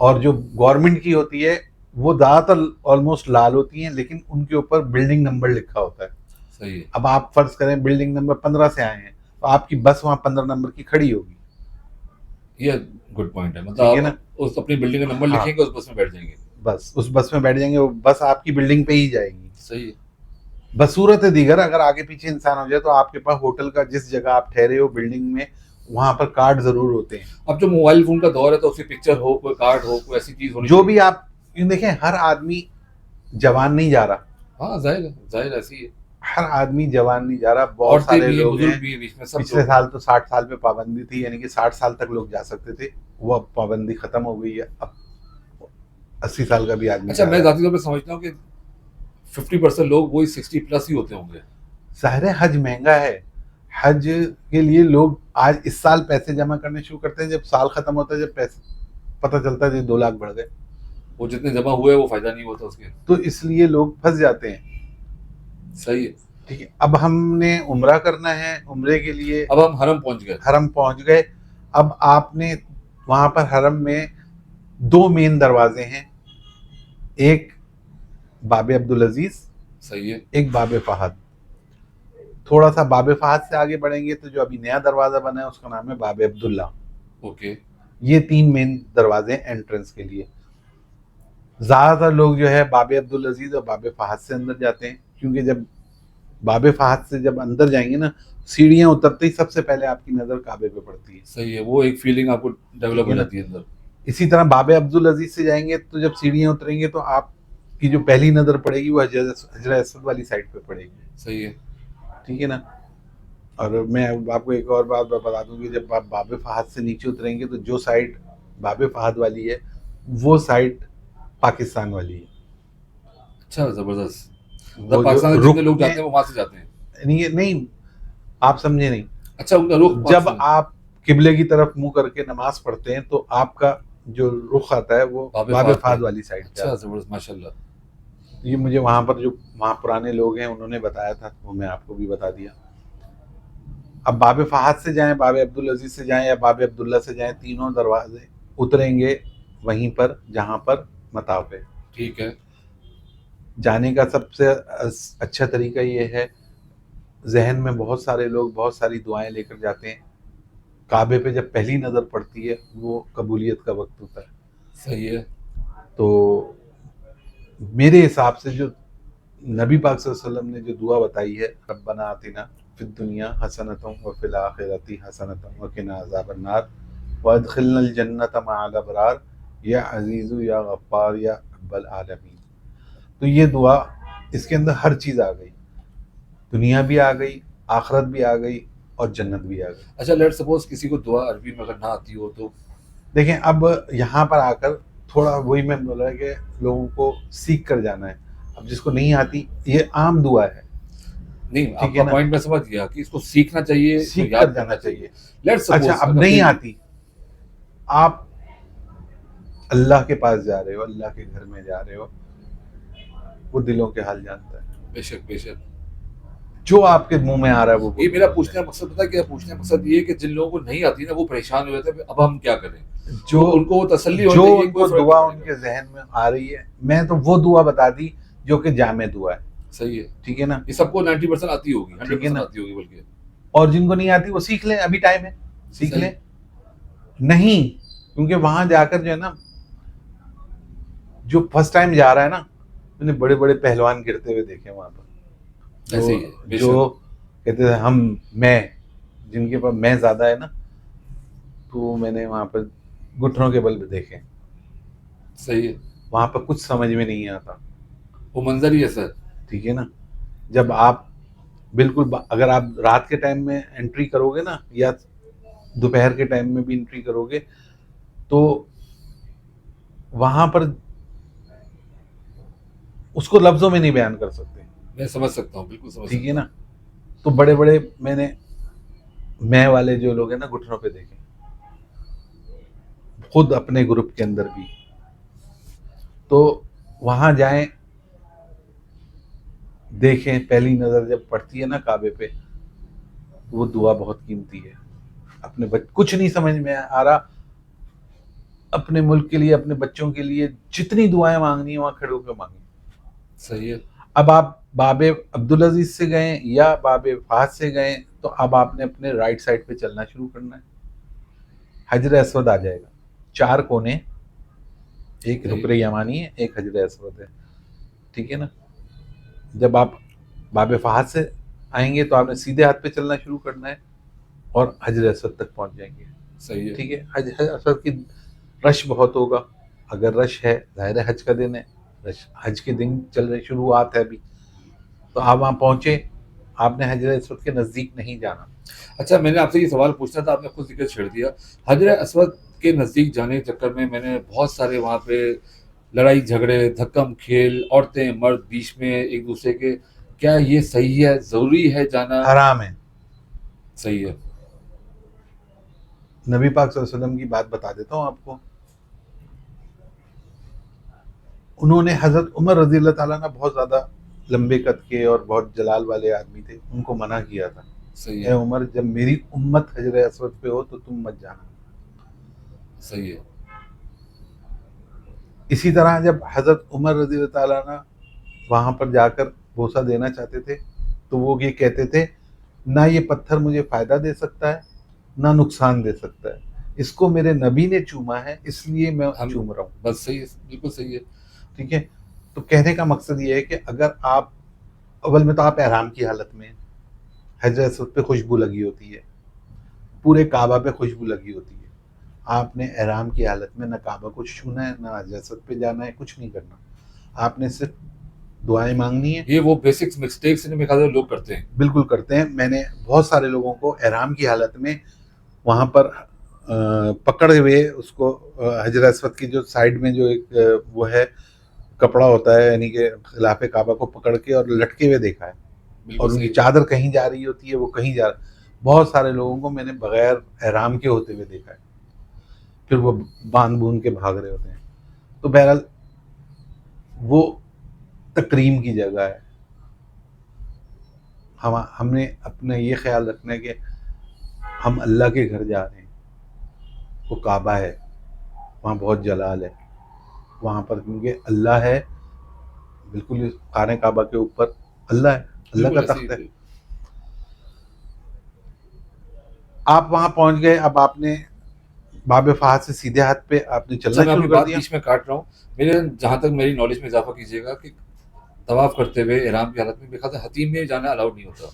और जो गवर्नमेंट की होती है वो ज़्यादातर ऑलमोस्ट लाल होती हैं, लेकिन उनके ऊपर बिल्डिंग नंबर लिखा होता है। सही है। अब आप फर्ज करें बिल्डिंग नंबर 15 से आए हैं तो आपकी बस वहाँ 15 नंबर की खड़ी होगी। ये गुड पॉइंट है। ठीक है मतलब ना? आप उस अपनी बिल्डिंग का नंबर हाँ। लिखेंगे, उस बस में बैठ जाएंगे। बस उस बस में बैठ जाएंगे, वो बस आपकी बिल्डिंग पे ही जाएगी। सही है। बसूरत दीगर अगर आगे पीछे इंसान हो जाए तो आपके पास होटल का जिस जगह आप ठहरे हो बिल्डिंग में वहां पर कार्ड जरूर होते हैं। अब जो मोबाइल फोन का दौर है तो उसकी पिक्चर हो, कोई कार्ड हो, कोई ऐसी चीज होनी जो चाहिए। भी आप देखें, हर आदमी जवान नहीं जा रहा, हाँ जाहिर ऐसी है। हर आदमी जवान नहीं जा रहा। बहुत औरतें सारे भी हैं, लोग बुजुर्ग हैं। भी हैं, बीच में सब पिछले लोग। साल तो 60 साल पे पाबंदी थी, यानी कि 60 साल तक लोग जा सकते थे, वो अब पाबंदी खत्म हो गई है। अब 80 साल का भी आदमी अच्छा, जा मैं रहा है। जाती तौर पे समझता हूँ कि 50% लोग वही 60 प्लस ही होते होंगे। ज़ाहिर है हज महंगा है। हज के लिए लोग आज इस साल पैसे जमा करने शुरू करते हैं, जब साल खत्म होता है, जब पैसे पता चलता है 2 लाख बढ़ गए, वो जितने जमा हुए वो फायदा नहीं होता उसके। तो इसलिए लोग फंस जाते हैं। सही है। ठीक है, अब हमने उम्रा करना है, उम्रे के लिए अब हम हरम पहुंच गए। हरम पहुंच गए। अब आपने वहां पर हरम में दो मेन दरवाजे हैं, एक बाबे अब्दुल अजीज, सही है। एक बाबे फहद। थोड़ा सा बाबे फहद से आगे बढ़ेंगे तो जो अभी नया दरवाजा बना है उसका नाम है बाबे अब्दुल्ला। ओके। ये तीन मेन दरवाजे हैं एंट्रेंस के लिए। ज्यादातर लोग जो है बाबे अब्दुल अजीज और बाबे फहद से अंदर जाते हैं, क्योंकि जब बाबे फहद से जब अंदर जाएंगे ना, सीढ़ियां उतरते ही सबसे पहले आपकी नजर काबे पे पड़ती है। सही है, वो एक फीलिंग आपको डेवलप ठीक हो है ना? जाती है अंदर। इसी तरह बाबे अब्दुल अजीज से जाएंगे तो जब सीढ़ियां उतरेंगे तो आपकी जो पहली नजर पड़ेगी वो हजर असवद वाली साइड पे पड़ेगी। सही है। ठीक है ना? और मैं आपको एक और बात बता दूं कि जब आप बाबे फहद से नीचे उतरेंगे तो जो साइड बाबे फहद वाली है वो साइड पाकिस्तान वाली है। अच्छा, जबरदस्त। वो मतलब जो पाकिस्तान से रुक जितने लोग जाते में हैं वो वहां से जाते हैं। नहीं नहीं, आप समझे नहीं। अच्छा, उनका रुख जब पाकिस्तान। आप किबले की तरफ मुंह करके नमाज पढ़ते हैं तो आपका जो रुख आता है वो बाबे बाबे फहद फहद पे। वाली साइड पे अच्छा, आता जबरदस्त, माशाल्लाह। है। ये मुझे वहां पर जो वहां पुराने लोग हैं उन्होंने बताया था, वो मैं आपको भी बता दिया। अब बाबे फहद से जाएं, बाबे अब्दुल अजीज से जाएं या बाबे अब्दुल्ला से जाएं, तीनों दरवाजे उतरेंगे वहीं पर जहां पर मताफ है। ठीक है। जाने का सबसे अच्छा तरीका ये है, जहन में बहुत सारे लोग बहुत सारी दुआएं लेकर जाते हैं। काबे पे जब पहली नज़र पड़ती है वो कबूलियत का वक्त होता है। सही है। तो मेरे हिसाब से जो नबी पाक सल्लल्लाहु अलैहि वसल्लम ने जो दुआ बताई है, रब्बना आतिना फिद दुनिया हसनतम व फिल आखिरती हसनतम व किना अज़ाबन नार व अदखिलनल जन्नत मअल अबरार या अजीज़ु या गफ्फार या रब्बल आलमीन। तो ये दुआ, इसके अंदर हर चीज़ आ गई, दुनिया भी आ गई, आखिरत भी आ गई और जन्नत भी आ गई। अच्छा, लेट सपोज किसी को दुआ अरबी में अगर ना आती हो तो? देखें, अब यहाँ पर आकर थोड़ा वही मैं बोल रहा कि लोगों को सीख कर जाना है। अब जिसको नहीं आती, ये आम दुआ है, नहीं, ठीक आपका है ना? पॉइंट मैं समझ गया कि इसको सीखना चाहिए, इसको सीख याद कर करना जाना चाहिए। चाहिए। लेट अच्छा, सपोज अब अगर नहीं कोई आती, आप अल्लाह के पास जा रहे हो, अल्लाह के घर में जा रहे हो, वो दिलों के हाल जानता है। बेशक बेशक। जो आपके मुंह में आ रहा है वो ये मेरा बोलते पूछने का मकसद पता है क्या? पूछने का मकसद ये है कि जिन लोगों को नहीं आती ना वो परेशान हो जाते हैं, अब हम क्या करें? हैं। तो उनको वो तसल्ली होनी जो चाहिए, उनको कोई फर्क दुआ नहीं पड़ेगा। उनके जहन में आ रही है, मैं तो वो दुआ बता दी जो कि जामे दुआ है। सही है। ठीक है ना? ये सबको 90% आती होगी, ठीक है 100% ना? आती होगी बल्कि। और जिनको नहीं आती वो सीख लें, अभी टाइम है, सीख सही। लें। नहीं, क्योंकि वहां जाकर जो है ना, जो फर्स्ट टाइम जा रहा है ना, मैंने बड़े बड़े पहलवान गिरते हुए देखे वहां पर। ऐसे ही है, जो बेशक। जो कहते थे हम, मैं, जिनके पास मैं ज्यादा है ना, तो मैंने वहां पर घुटनों के बल पे देखे। सही है। वहां पर कुछ समझ में नहीं आता। वो मंजर ही ऐसा है। ठीक है ना? जब आप बिल्कुल अगर आप रात के टाइम में एंट्री करोगे ना, या दोपहर के टाइम में भी एंट्री करोगे, तो वहां पर उसको लफ्जों में नहीं बयान कर सकते। मैं समझ सकता हूँ, बिल्कुल समझ ठीक है सकता ना? तो बड़े बड़े मैंने मैं वाले जो लोग हैं ना घुटनों पे देखे, खुद अपने ग्रुप के अंदर भी। तो वहां जाएं, देखें, पहली नजर जब पड़ती है ना काबे पे, वो दुआ बहुत कीमती है। अपने कुछ नहीं समझ में आ रहा, अपने मुल्क के लिए, अपने बच्चों के लिए जितनी दुआएं मांगनी है वहां खड़े होकर मांगी। हूँ। सही है। अब आप बाबे अब्दुल अजीज से गए या बाबे फहद से गए, तो अब आपने अपने राइट साइड पे चलना शुरू करना है। हजर असवद आ जाएगा, 4 कोने, एक सही। रुकन यमानी है, एक हजर असवद है। ठीक है ना? जब आप बाबे फहद से आएंगे तो आपने सीधे हाथ पे चलना शुरू करना है और हजर असवद तक पहुंच जाएंगे। सही है। ठीक है? हजर असवद की रश बहुत होगा। अगर रश है, जाहिर है हज का दिन है, रश हज के दिन चल रही शुरुआत है अभी, तो आप वहाँ पहुंचे, आपने हजर असवद के नज़दीक नहीं जाना। अच्छा, मैंने आपसे ये सवाल पूछना था, आपने खुद जिक्र छेड़ दिया। हजर असवद के नज़दीक जाने के चक्कर में मैंने बहुत सारे वहाँ पे लड़ाई झगड़े, धक्कम खेल, औरतें मर्द बीच में एक दूसरे के, क्या ये सही है? ज़रूरी है जाना? हराम है। सही है। नबी पाक सल्लल्लाहु अलैहि वसल्लम की बात बता देता हूँ आपको। उन्होंने हजरत उमर रजी अल्लाह ताला ना, बहुत ज़्यादा लंबे कद के और बहुत जलाल वाले आदमी थे, उनको मना किया था, सही ए है। उमर, जब मेरी उम्मत हजर असवद पे हो तो तुम मत जाना। सही है। इसी तरह जब हजरत उमर रजी अल्लाह ताला अन्हु वहां पर जाकर बोसा देना चाहते थे तो वो ये कहते थे, ना ये पत्थर मुझे फायदा दे सकता है ना नुकसान दे सकता है, इसको मेरे नबी ने चूमा है इसलिए मैं हम चूम रहा हूँ। बस सही है, बिल्कुल सही है। ठीक है, तो कहने का मकसद ये है कि अगर आप अव्वल में तो आप एहराम की हालत में, हजर असवद पे खुशबू लगी होती है, पूरे काबा पे खुशबू लगी होती है, आपने एहराम की हालत में ना काबा को छूना है ना हजर असवद पे जाना है, कुछ नहीं करना, आपने सिर्फ दुआएं मांगनी है। ये वो बेसिक्स मिस्टेक्स मेरे ख्याल से लोग करते हैं। बिल्कुल करते हैं, मैंने बहुत सारे लोगों को एहराम की हालत में वहाँ पर पकड़े हुए उसको हजर असवद की जो साइड में जो एक वो है कपड़ा होता है, यानी कि खिलाफ काबा को पकड़ के और लटके हुए देखा है, बिल्कुल और उनकी सही। चादर कहीं जा रही होती है, वो कहीं जा, बहुत सारे लोगों को मैंने बगैर एहराम के होते हुए देखा है, फिर वो बांध बूंद के भाग रहे होते हैं। तो बहरहाल वो तकरीम की जगह है, हमने अपना ये ख्याल रखना है कि हम अल्लाह के घर जा रहे हैं, वो काबा है, वहाँ बहुत जलाल है, वहाँ पर क्योंकि अल्लाह है, बिल्कुल खाने काबा के ऊपर अल्लाह है, अल्लाह का बिल्कुल ऐसे तख्त है। ही। आप वहाँ पहुँच गए, अब आपने बाब फहद से सीधे हाथ पे आपने अच्छा, चलना मैं शुरू अपनी कर बात दिया। बीच में काट रहा हूँ। मेरे जहाँ तक मेरी नॉलेज में इजाफा कीजिएगा कि तवाफ करते हुए एहराम की हालत में मेरे ख्याल से हतीम में जाना अलाउड नहीं होता।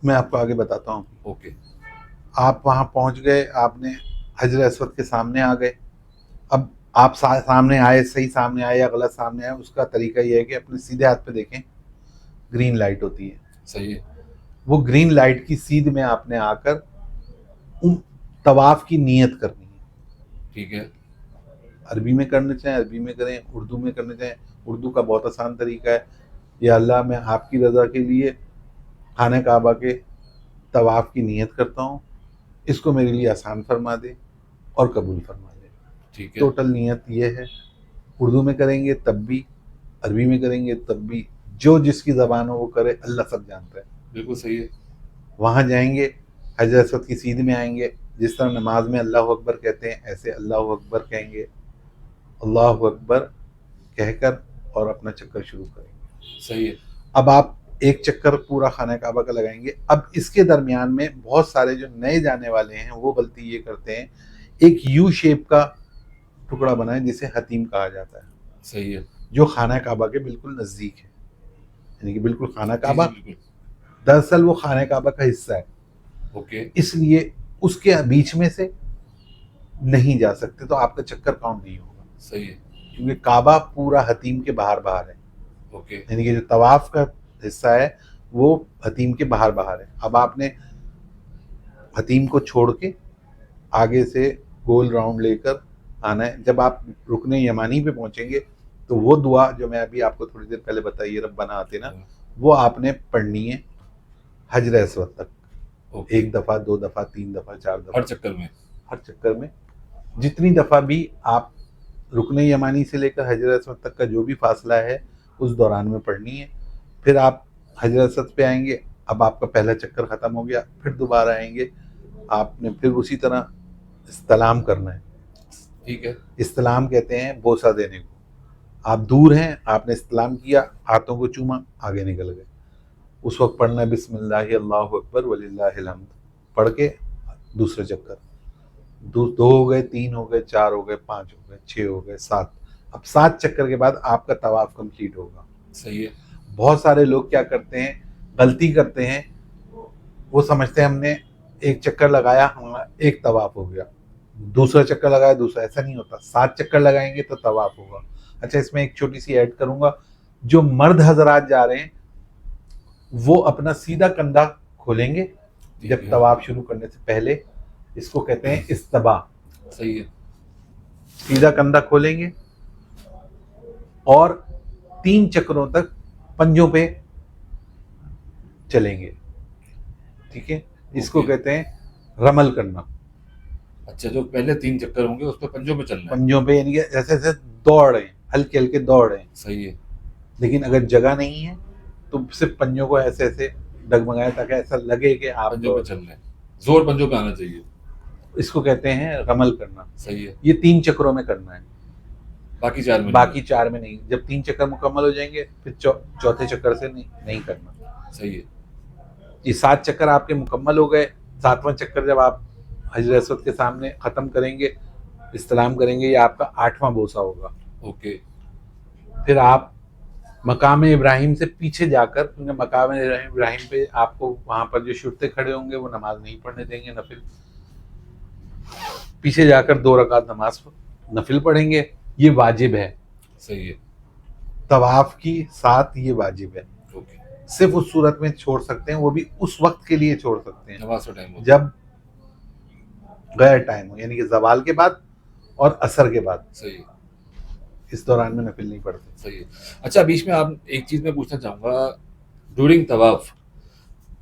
मैं आपको आगे बताता हूँ। ओके। आप वहाँ पहुँच गए, आपने हजर असवद के सामने आ गए, अब आप सामने आए, सही सामने आए या गलत सामने आए, उसका तरीका ये है कि अपने सीधे हाथ पे देखें, ग्रीन लाइट होती है, सही है। वो ग्रीन लाइट की सीध में आपने आकर उन तवाफ की नियत करनी है। ठीक है। अरबी में करना चाहें अरबी में करें, उर्दू में करना चाहें उर्दू का बहुत आसान तरीका है, या अल्लाह मैं आपकी रज़ा के लिए खाने काबा के तवाफ की नियत करता हूँ, इसको मेरे लिए आसान फरमा दे और कबूल फरमा दे। ठीक है। टोटल नियत ये है, उर्दू में करेंगे तब भी, अरबी में करेंगे तब भी, जो जिसकी ज़बान हो वो करे, अल्लाह सब जानता है। बिल्कुल सही है। वहाँ जाएंगे, हजर असवद की सीध में आएंगे, जिस तरह नमाज में अल्लाह अकबर कहते हैं ऐसे अल्लाह अकबर कहेंगे, अल्लाह अकबर कहकर और अपना चक्कर शुरू करेंगे। सही है। अब आप एक चक्कर पूरा खाना काबा का लगाएंगे। अब इसके दरमियान में बहुत सारे जो नए जाने वाले हैं वो गलती ये करते हैं, एक यू शेप का टुकड़ा बनाएं जिसे हतीम कहा जाता है, सही है। जो खाना काबा के बिल्कुल नज़दीक है, यानी कि बिल्कुल खाना जी काबा, जी बिल्कुल। दरअसल वो खाना काबा का हिस्सा है, ओके। इसलिए उसके बीच में से नहीं जा सकते, तो आपका चक्कर काउंट नहीं होगा, सही है। क्योंकि काबा पूरा हतीम के बाहर बाहर है, ओके। यानी कि जो तवाफ का हिस्सा है वो हतीम के बाहर बाहर है। अब आपने हतीम को छोड़ के आगे से गोल राउंड लेकर आना है। जब आप रुकने यमानी पे पहुंचेंगे तो वो दुआ जो मैं अभी आपको थोड़ी देर पहले बताई, रब्बना आतिना, वो आपने पढ़नी है हजर असवद तक, ओके। एक दफ़ा, दो दफ़ा, तीन दफ़ा, चार दफ़ा, हर चक्कर में। हर चक्कर में जितनी दफ़ा भी आप रुकने यमानी से लेकर हजर असवद तक का जो भी फासला है उस दौरान में पढ़नी है। फिर आप हजर असवद पे आएंगे, अब आपका पहला चक्कर ख़त्म हो गया, फिर दोबारा आएंगे, आपने फिर उसी तरह इस्तलाम करना है। ठीक है। इस्तलाम कहते हैं बोसा देने को, आप दूर हैं, आपने इस्तलाम किया, हाथों को चूमा, आगे निकल गए, उस वक्त पढ़ना है बिस्मिल्लाह अल्लाहु अकबर वलिल्लाहिल हम्द, पढ़ के दूसरे चक्कर, दो हो गए, तीन हो गए, चार हो गए, पाँच हो गए, छः हो गए, सात। अब 7 चक्कर के बाद आपका तवाफ कंप्लीट होगा। सही है। बहुत सारे लोग क्या करते हैं, गलती करते हैं, वो समझते हैं हमने एक चक्कर लगाया हमारा एक तवाफ हो गया, दूसरा चक्कर लगाया दूसरा, ऐसा नहीं होता, 7 चक्कर लगाएंगे तो तवाफ होगा। अच्छा, इसमें एक छोटी सी ऐड करूंगा, जो मर्द हजरात जा रहे हैं वो अपना सीधा कंधा खोलेंगे जब तवाफ शुरू करने से पहले, इसको कहते हैं इस्तबा। सही है। सीधा कंधा खोलेंगे और 3 चक्रों तक पंजों पे चलेंगे, ठीक है, इसको ओके। कहते हैं रमल करना। अच्छा, जो पहले 3 चक्कर होंगे उस पर पंजों पे चलना है। पंजों पे यानी कि ऐसे ऐसे दौड़ रहे हैं, हल्के हल्के दौड़ रहे हैं, सही है। लेकिन अगर जगह नहीं है तो सिर्फ पंजों को ऐसे ऐसे डगमगाए ताकि ऐसा लगे कि आप पंजों पे चलना है, जोर पंजों पे आना चाहिए। इसको कहते हैं रमल करना। सही है। ये 3 चक्रों में करना है, बाकी 4 में बाकी 4 में नहीं। जब 3 चक्कर मुकम्मल हो जाएंगे फिर चौथे चक्कर से नहीं करना। नहीं। सही है। ये 7 चक्कर आपके मुकम्मल हो गए। 7वां चक्कर जब आप हजर असवद के सामने ख़त्म करेंगे, इस्लाम करेंगे, ये आपका 8वां बोसा होगा। ओके। फिर आप मकाम इब्राहिम से पीछे जाकर, क्योंकि मकाम इब्राहिम पे आपको वहाँ पर जो शुरते खड़े होंगे वो नमाज नहीं पढ़ने देंगे नफिल, पीछे जाकर 2 रकात नमाज नफिल पढ़ेंगे। ये वाजिब है। सही है। तवाफ की साथ ये वाजिब है। ओके। सिर्फ उस सूरत में छोड़ सकते हैं, वो भी उस वक्त के लिए छोड़ सकते हैं नमाज का टाइम हो जब गैर टाइम हो, यानी कि जवाल के बाद और असर के बाद। सही है। इस दौरान में नफिल नहीं पढ़ते। सही है। अच्छा, बीच में आप एक चीज मैं पूछना चाहूंगा, ड्यूरिंग तवाफ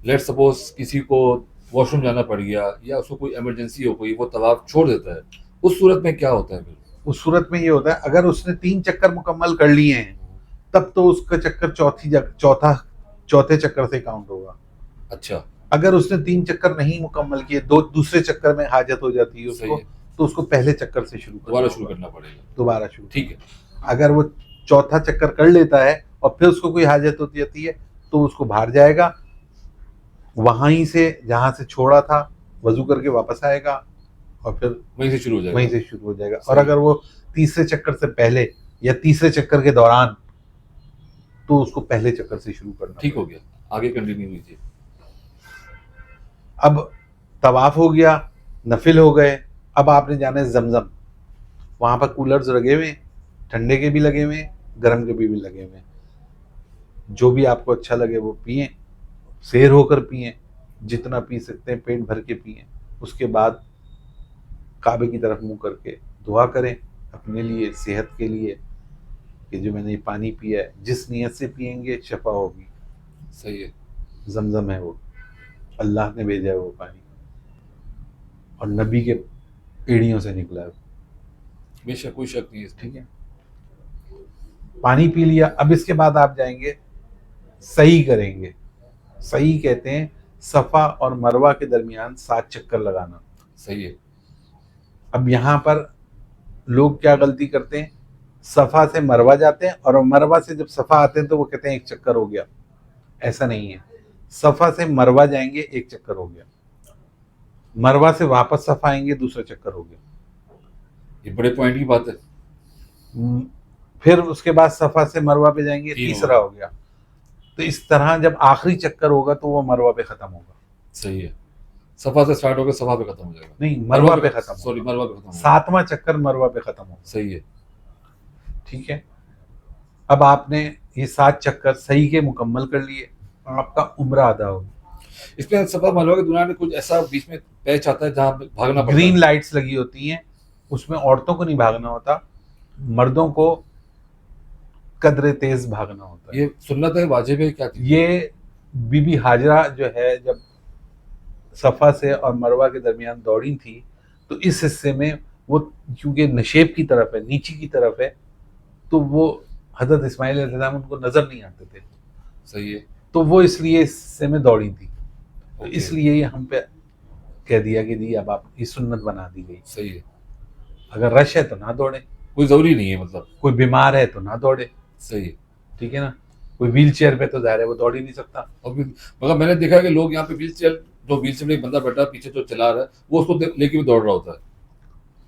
लेट सपोज किसी को वॉशरूम जाना पड़ गया या उसको कोई इमरजेंसी हो गई, वो तवाफ छोड़ देता है, उस सूरत में क्या होता है फिर? उस सूरत में ये होता है, अगर उसने 3 चक्कर मुकम्मल कर लिए हैं तब तो उसका चक्कर चौथे चक्कर से काउंट होगा। अच्छा। अगर उसने 3 चक्कर नहीं मुकम्मल किए, दूसरे चक्कर में हाजत हो जाती है उसको, तो उसको पहले चक्कर से दोबारा शुरू करना पड़ेगा। दोबारा शुरू। ठीक है। अगर वो चौथा चक्कर कर लेता है और फिर उसको कोई हाजत होती जाती है तो उसको बाहर जाएगा, वहीं से जहां से छोड़ा था वजू करके वापस आएगा और फिर वहीं से शुरू हो जाएगा। और अगर वो तीसरे चक्कर से पहले या तीसरे चक्कर के दौरान, तो उसको पहले चक्कर से शुरू करना। ठीक हो गया, आगे कंटिन्यू कीजिए। अब तवाफ हो गया, नफिल हो गए, अब आपने जाना है जमजम। वहां पर कूलर्स लगे हुए, ठंडे के भी लगे हुए, गर्म के भी लगे हुए। जो भी आपको अच्छा लगे वो पिए, सैर होकर पिए, जितना पी सकते हैं पेट भर के पिए। उसके बाद काबे की तरफ मुंह करके दुआ करें अपने लिए, सेहत के लिए, कि जो मैंने ये पानी पिया है, जिस नियत से पिएंगे शफा होगी। सही है। जमजम है वो, अल्लाह ने भेजा है वो पानी, और नबी के एड़ियों से निकला है। बेशक, कोई शक नहीं है। ठीक है, पानी पी लिया। अब इसके बाद आप जाएंगे, सही करेंगे। सही कहते हैं सफा और मरवा के दरमियान 7 चक्कर लगाना। सही है। अब यहाँ पर लोग क्या गलती करते हैं, सफा से मरवा जाते हैं और मरवा से जब सफा आते हैं तो वो कहते हैं 1 चक्कर हो गया। ऐसा नहीं है, सफा से मरवा जाएंगे 1 चक्कर हो गया, मरवा से वापस सफा आएंगे दूसरा चक्कर हो गया। ये बड़े पॉइंट की बात है। फिर उसके बाद सफा से मरवा पे जाएंगे, तीसरा हो गया। तो इस तरह जब आखिरी चक्कर होगा तो वो मरवा पे खत्म होगा। सही है। सफा से स्टार्ट होकर सफा पे खत्म हो जाएगा। नहीं, मरवा पे खत्म, सॉरी, मरवा पे खत्म। 7वां चक्कर मरवा पे खत्म होगा। सही है। ठीक है, अब आपने ये 7 चक्कर सही के मुकम्मल कर लिए, आपका उम्रा अदा होगा। इसमें सफा मरवा के दौरान कुछ ऐसा बीच में पैच आता है जहाँ भागना पड़ता है? ग्रीन लाइट्स लगी होती हैं, उसमें औरतों को नहीं भागना होता, मर्दों को कदरे तेज भागना होता है। ये सुन्नत है, वाजिब है, क्या चीज़? ये बीबी हाजरा जो है, जब सफा से और मरवा के दरमियान दौड़ी थी, तो इस हिस्से में वो क्योंकि नशेब की तरफ है, नीचे की तरफ है, तो वो हजरत इस्माइल अलैहिस्सलाम उनको नजर नहीं आते थे। सही है। तो वो इसलिए इस हिस्से में दौड़ी थी, तो ओके। इसलिए ये हम पे कह दिया कि जी अब आप ये सुन्नत बना दी गई। सही है। अगर रश है तो ना दौड़े, कोई जरूरी नहीं है, मतलब कोई बीमार है तो ना दौड़े। सही है। ठीक है ना, कोई व्हील चेयर पे तो जाहिर है वो दौड़ ही नहीं सकता। और मगर मैंने देखा है कि लोग यहाँ पे व्हील चेयर में एक बंदा बैठा पीछे जो चला रहा है, वो उसको लेके भी दौड़ रहा होता है,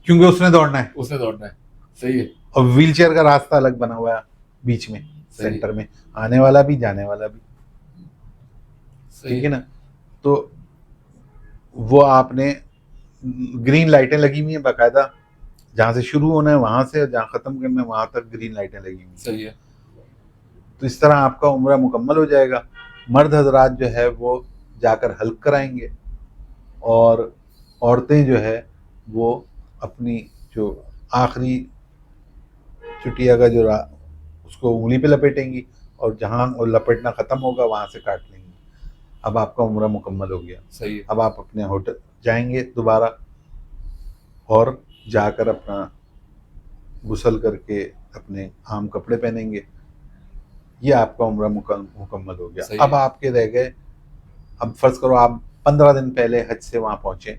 क्योंकि उसने दौड़ना है। उसने दौड़ना है। सही है। और व्हील चेयर का रास्ता अलग बना हुआ है बीच में, सेंटर में, आने वाला भी जाने वाला भी। ठीक है ना, तो वो आपने ग्रीन लाइटें लगी हुई हैं बाकायदा, जहाँ से शुरू होना है वहां से और जहाँ खत्म करना है वहां तक ग्रीन लाइटें लगी हुई। सही है। तो इस तरह आपका उम्रा मुकम्मल हो जाएगा। मर्द हजरात जो है वो जाकर हल्क कराएंगे, और औरतें जो है वो अपनी जो आखिरी चुटिया का जो उसको उंगली पे लपेटेंगी, और जहाँ वो लपेटना ख़त्म होगा वहाँ से काट लेंगी। अब आपका उम्रा मुकम्मल हो गया। सही है। अब आप अपने होटल जाएंगे दोबारा, और जाकर अपना गुसल करके अपने आम कपड़े पहनेंगे। ये आपका उम्रा मुकम्मल हो गया। अब आपके रह गए, अब फर्ज करो आप 15 दिन पहले हज से वहाँ पहुँचे,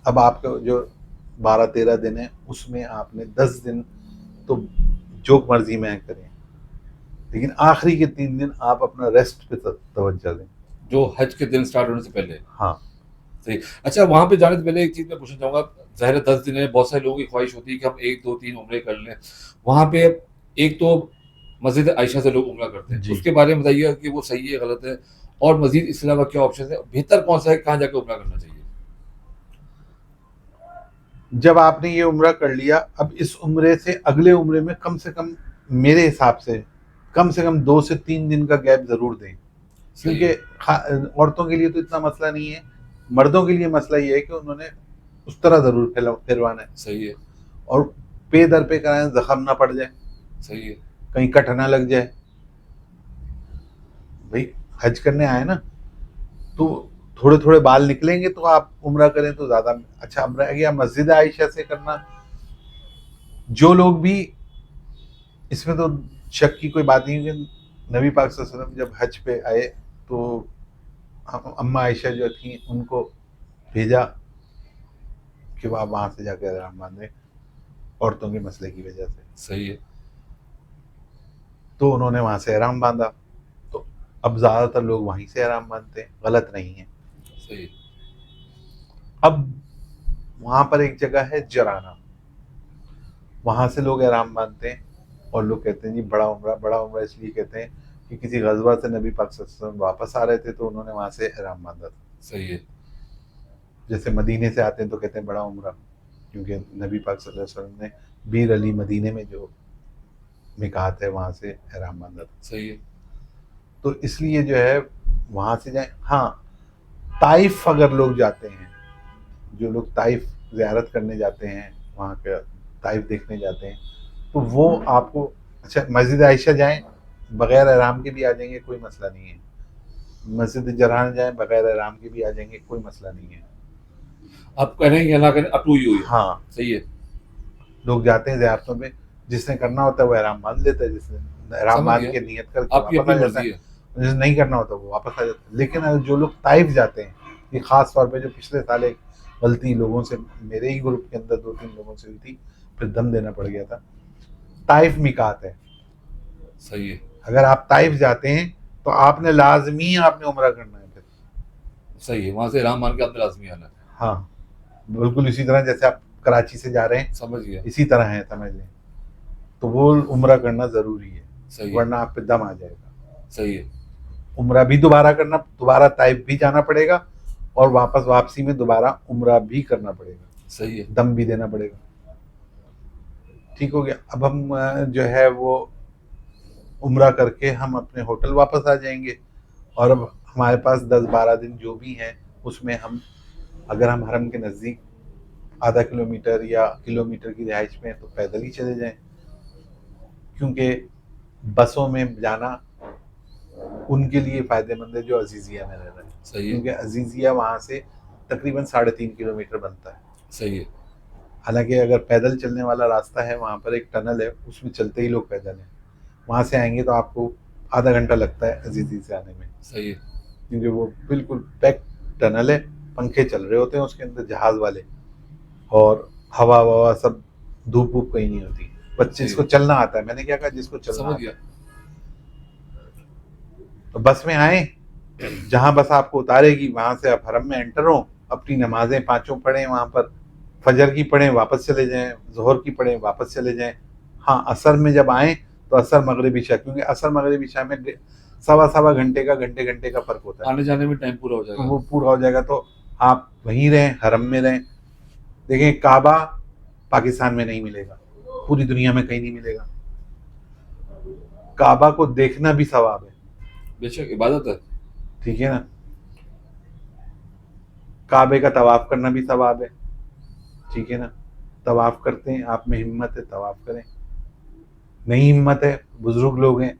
अब आपका जो 12-13 दिन है उसमें आपने 10 दिन तो जो मर्जी में करें, लेकिन आखिरी के 3 दिन आप अपना रेस्ट पे तवज्जो दें। जो हज के दिन स्टार्ट होने से पहले। हाँ। सही। अच्छा, वहाँ पे जाने से पहले एक चीज़ मैं पूछना चाहूँगा, ज़ाहिर है 10 दिन है, बहुत सारे लोगों की ख्वाहिश होती है कि हम 1, 2, 3 उम्रे कर लें। वहाँ पे एक तो मस्जिद आयशा से लोग उम्रा करते हैं, जी। उसके बारे में बताइएगा कि वो सही है, गलत है? और मज़ीद इसके अलावा क्या ऑप्शन है? बेहतर कौन-सा है, कहाँ जाके उम्रा करना चाहिए? जब आपने ये उम्रा कर लिया, अब इस उम्रे से अगले उम्रे में कम से कम मेरे हिसाब से कम 2 से 3 दिन का गैप ज़रूर दें। सही क्योंकि है। औरतों के लिए तो इतना मसला नहीं है, मर्दों के लिए मसला ये है कि उन्होंने उस तरह ज़रूर फिरवाना है सही है। और पे दर पे कराएं, ज़ख्म ना पड़ जाए, सही है। कहीं कट ना लग जाए। भाई हज करने आए ना, तो थोड़े-थोड़े बाल निकलेंगे तो आप उम्रा करें तो ज़्यादा अच्छा। अब रह गया मस्जिद आयशा से करना, जो लोग भी, इसमें तो शक की कोई बात नहीं है कि नबी पाक सल्लल्लाहु अलैहि वसल्लम जब हज पे आए तो अम्मा आयशा जो थी उनको भेजा कि वो आप वहाँ से जाकर एहराम बांधें, औरतों के मसले की वजह से। सही है। तो उन्होंने वहाँ से एहराम बांधा, तो अब ज़्यादातर लोग वहीं से एहराम बांधते हैं, गलत नहीं है। सही है। अब वहाँ पर एक जगह है जराना, वहाँ से लोग एहराम बांधते हैं और लोग कहते हैं जी बड़ा उम्रा इसलिए कहते हैं कि किसी गज़वा से नबी पाक सल्लल्लाहु अलैहि वसल्लम वापस आ रहे थे तो उन्होंने वहाँ से एहराम बांधा था। सही है। जैसे मदीने से आते हैं तो कहते हैं बड़ा उम्रा, क्योंकि नबी पाक सल्लल्लाहु अलैहि वसल्लम ने बीर अली मदीने में जो मिकात है वहाँ से एहराम बांधा था। सही है। तो इसलिए जो है वहाँ से जाएं। हाँ, ताइफ अगर लोग जाते हैं, जो लोग ताइफ ज़ियारत करने जाते हैं, वहाँ का ताइफ देखने जाते हैं, तो वो आपको, अच्छा मस्जिद आयशा जाएं, बगैर एहराम के भी आ जाएंगे, कोई मसला नहीं है। मस्जिद जरान जाएं, बगैर एहराम के भी आ जाएंगे, कोई मसला नहीं है। आप करें या ना करें, अप टू यू है। हाँ, सही है। लोग जाते हैं ज़ियारतों पे, जिसने करना होता है वो एहराम बांध लेता है, जिसने एहराम समझ बांध गया। के नियत करके आपकी वापस आ अपनी जाता मर्ज़ी है, है। जिसे नहीं करना होता वो वापस आ जाता है। लेकिन जो लोग ताइफ जाते हैं, ये ख़ास तौर पे जो पिछले साल एक गलती लोगों से, मेरे ही ग्रुप के अंदर 2-3 लोगों से हुई थी, फिर दम देना पड़ गया था। ताइफ मिकात है, सही है। अगर आप ताइफ जाते हैं तो आपने लाजमी आपने उम्रा करना है फिर। सही है, वहाँ से एहराम मान के आपने लाज़मी आना है। हाँ, बिल्कुल इसी तरह जैसे आप कराची से जा रहे हैं, समझ गया। इसी तरह है, समझ लें। तो वो उम्रा करना ज़रूरी है, सही है। वरना आप पे दम आ जाएगा। सही है। उम्रा भी दोबारा करना, दोबारा ताइफ भी जाना पड़ेगा और वापसी में दोबारा उम्रा भी करना पड़ेगा, सही है। दम भी देना पड़ेगा। ठीक हो गया। अब हम जो है वो उम्रा करके हम अपने होटल वापस आ जाएंगे और अब हमारे पास 10-12 दिन जो भी हैं उसमें हम, अगर हम हरम के नज़दीक आधा किलोमीटर या किलोमीटर की रिहाइश में हैं तो पैदल ही चले जाएं, क्योंकि बसों में जाना उनके लिए फ़ायदेमंद है जो अजीज़िया में रह रहे हैं। सही है। क्योंकि अजीज़िया वहाँ से तकरीबन 3.5 किलोमीटर बनता है। सही है। हालांकि अगर पैदल चलने वाला रास्ता है, वहाँ पर एक टनल है, उसमें चलते ही लोग पैदल हैं। वहाँ से आएंगे तो आपको आधा घंटा लगता है अजीज़ी से आने में, सही है। क्योंकि वो बिल्कुल पैक टनल है, पंखे चल रहे होते हैं उसके अंदर जहाज़ वाले, और हवा ववा सब, धूप वूप कहीं नहीं होती। बच्चे जिसको चलना आता है, मैंने क्या कहा, जिसको चलना समझ आता गया। है। तो बस में आए, जहाँ बस आपको उतारेगी वहाँ से आप हरम में एंटर हो, अपनी नमाजें पाँचों पढ़ें, वहाँ पर फजर की पढ़ें, वापस चले जाएं, ज़ोहर की पढ़ें, वापस चले जाएं। हाँ, असर में जब आएँ तो असर मगरिब इशा, क्योंकि असर मगरिब इशा में सवा घंटे का, घंटे का फ़र्क होता है। आने जाने में टाइम पूरा हो तो जाएगा। वो पूरा हो जाएगा, तो आप वहीं रहें, हरम में रहें। देखें, काबा पाकिस्तान में नहीं मिलेगा, पूरी दुनिया में कहीं नहीं मिलेगा। काबा को देखना भी सवाब है, बेशक इबादत है। ठीक है ना। काबे का तवाफ करना भी सवाब है, ठीक है ना। तवाफ करते हैं, आप में हिम्मत है तवाफ करें, नहीं हिम्मत है, बुजुर्ग लोग हैं,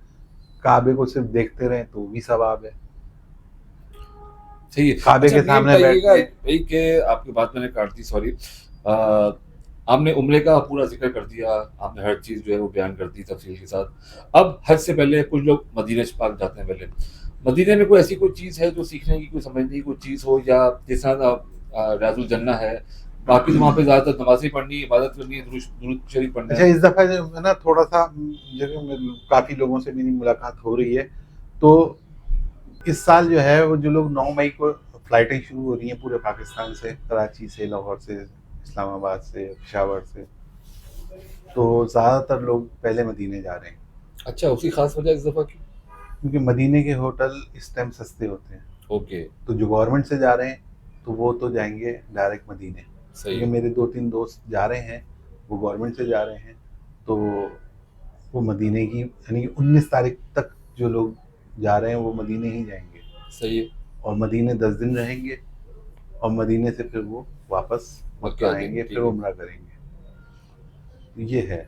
काबे को सिर्फ देखते रहें तो भी सवाब है। सही है। काबे अच्छा, के सामने बताइएगा बैठ एक के, आपकी बात मैंने काट दी, सॉरी। आपने उम्रे का पूरा जिक्र कर दिया, आपने हर चीज़ जो है वो बयान कर दी तफसील के साथ। अब हज से पहले कुछ लोग मदीने पाक जाते हैं। पहले मदीने में कोई ऐसी कोई चीज़ है जो सीखने की, कोई समझने की कोई चीज़ हो, या जैसा रियाजुल जन्ना है बाकी तो वहाँ पे ज्यादातर नमाज़ें पढ़नी, इबादत करनी है, दुरूद शरीफ पढ़ना अच्छा, है। इस दफ़ा जो है ना थोड़ा सा काफ़ी लोगों से मेरी मुलाकात हो रही है, तो इस साल जो है वो जो लोग 9 मई को फ्लाइटें शुरू हो रही हैं पूरे पाकिस्तान से, कराची से, लाहौर से, इस्लामाबाद से, पेशावर से, तो ज़्यादातर लोग पहले मदीने जा रहे हैं, अच्छा, उसकी खास वजह इस दफा की? क्योंकि मदीने के होटल इस टाइम सस्ते होते हैं। ओके, तो जो गवर्नमेंट से जा रहे हैं तो वो तो जाएंगे डायरेक्ट मदीने, सही क्योंकि है। मेरे 2-3 दोस्त जा रहे हैं, वो गवर्नमेंट से जा रहे हैं, तो वो मदीने की यानी 19 तारीख तक जो लोग जा रहे हैं वो मदीने ही जाएंगे, सही है। और मदीने 10 दिन रहेंगे, और मदीने से फिर वो वापस मक्का मक्का आ जाएंगे, आएंगे, ठीक फिर है। उम्रा करेंगे। तो ये है।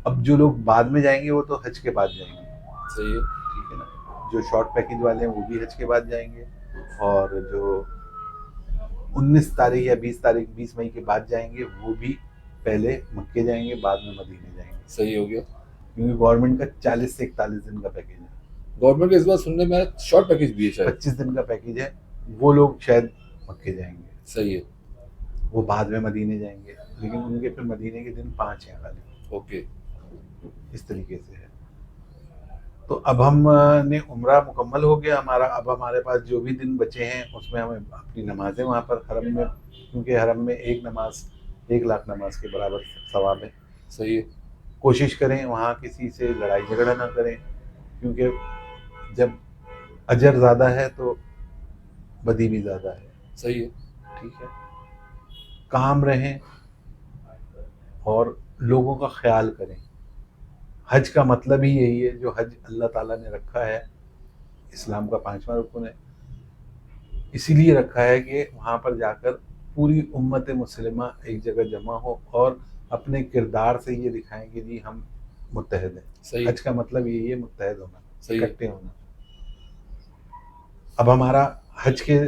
अब जो लोग बाद में जाएंगे वो तो हज के बाद जाएंगे, सही है। ठीक है ना। जो शॉर्ट पैकेज वाले हैं वो भी हज के बाद जाएंगे, और जो 19 तारीख या 20 तारीख 20 मई के बाद जाएंगे वो भी पहले मक्के जाएंगे, बाद में मदीने जाएंगे, सही हो गया। क्योंकि गवर्नमेंट का 40 से 41 दिन का पैकेज है, गवर्नमेंट का इस बार सुनने में आया शॉर्ट पैकेज भी है शायद। 25 दिन का पैकेज है, वो लोग शायद मक्के जाएंगे, सही है। वो बाद में मदीने जाएंगे, लेकिन उनके फिर मदीने के दिन 5 हैं खाली, ओके, इस तरीके से है। तो अब हम ने उम्रा मुकम्मल हो गया हमारा, अब हमारे पास जो भी दिन बचे हैं उसमें हमें अपनी नमाजें वहाँ पर हरम में, क्योंकि हरम में एक नमाज 1 लाख नमाज के बराबर सवाब है। सही है। कोशिश करें वहाँ किसी से लड़ाई झगड़ा ना करें, क्योंकि जब अजर ज़्यादा है तो बदी भी ज़्यादा है, सही है। ठीक है। काम रहें और लोगों का ख्याल करें, हज का मतलब ही यही है, जो हज अल्लाह ताला ने रखा है, इस्लाम का 5वां रुकन है, इसीलिए रखा है कि वहाँ पर जाकर पूरी उम्मत मुसलिमा एक जगह जमा हो और अपने किरदार से ये दिखाएं कि जी हम मुत्तहद हैं। सही हज का मतलब यही है, मुत्तहद होना, सही है। इकट्ठे होना। अब हमारा हज के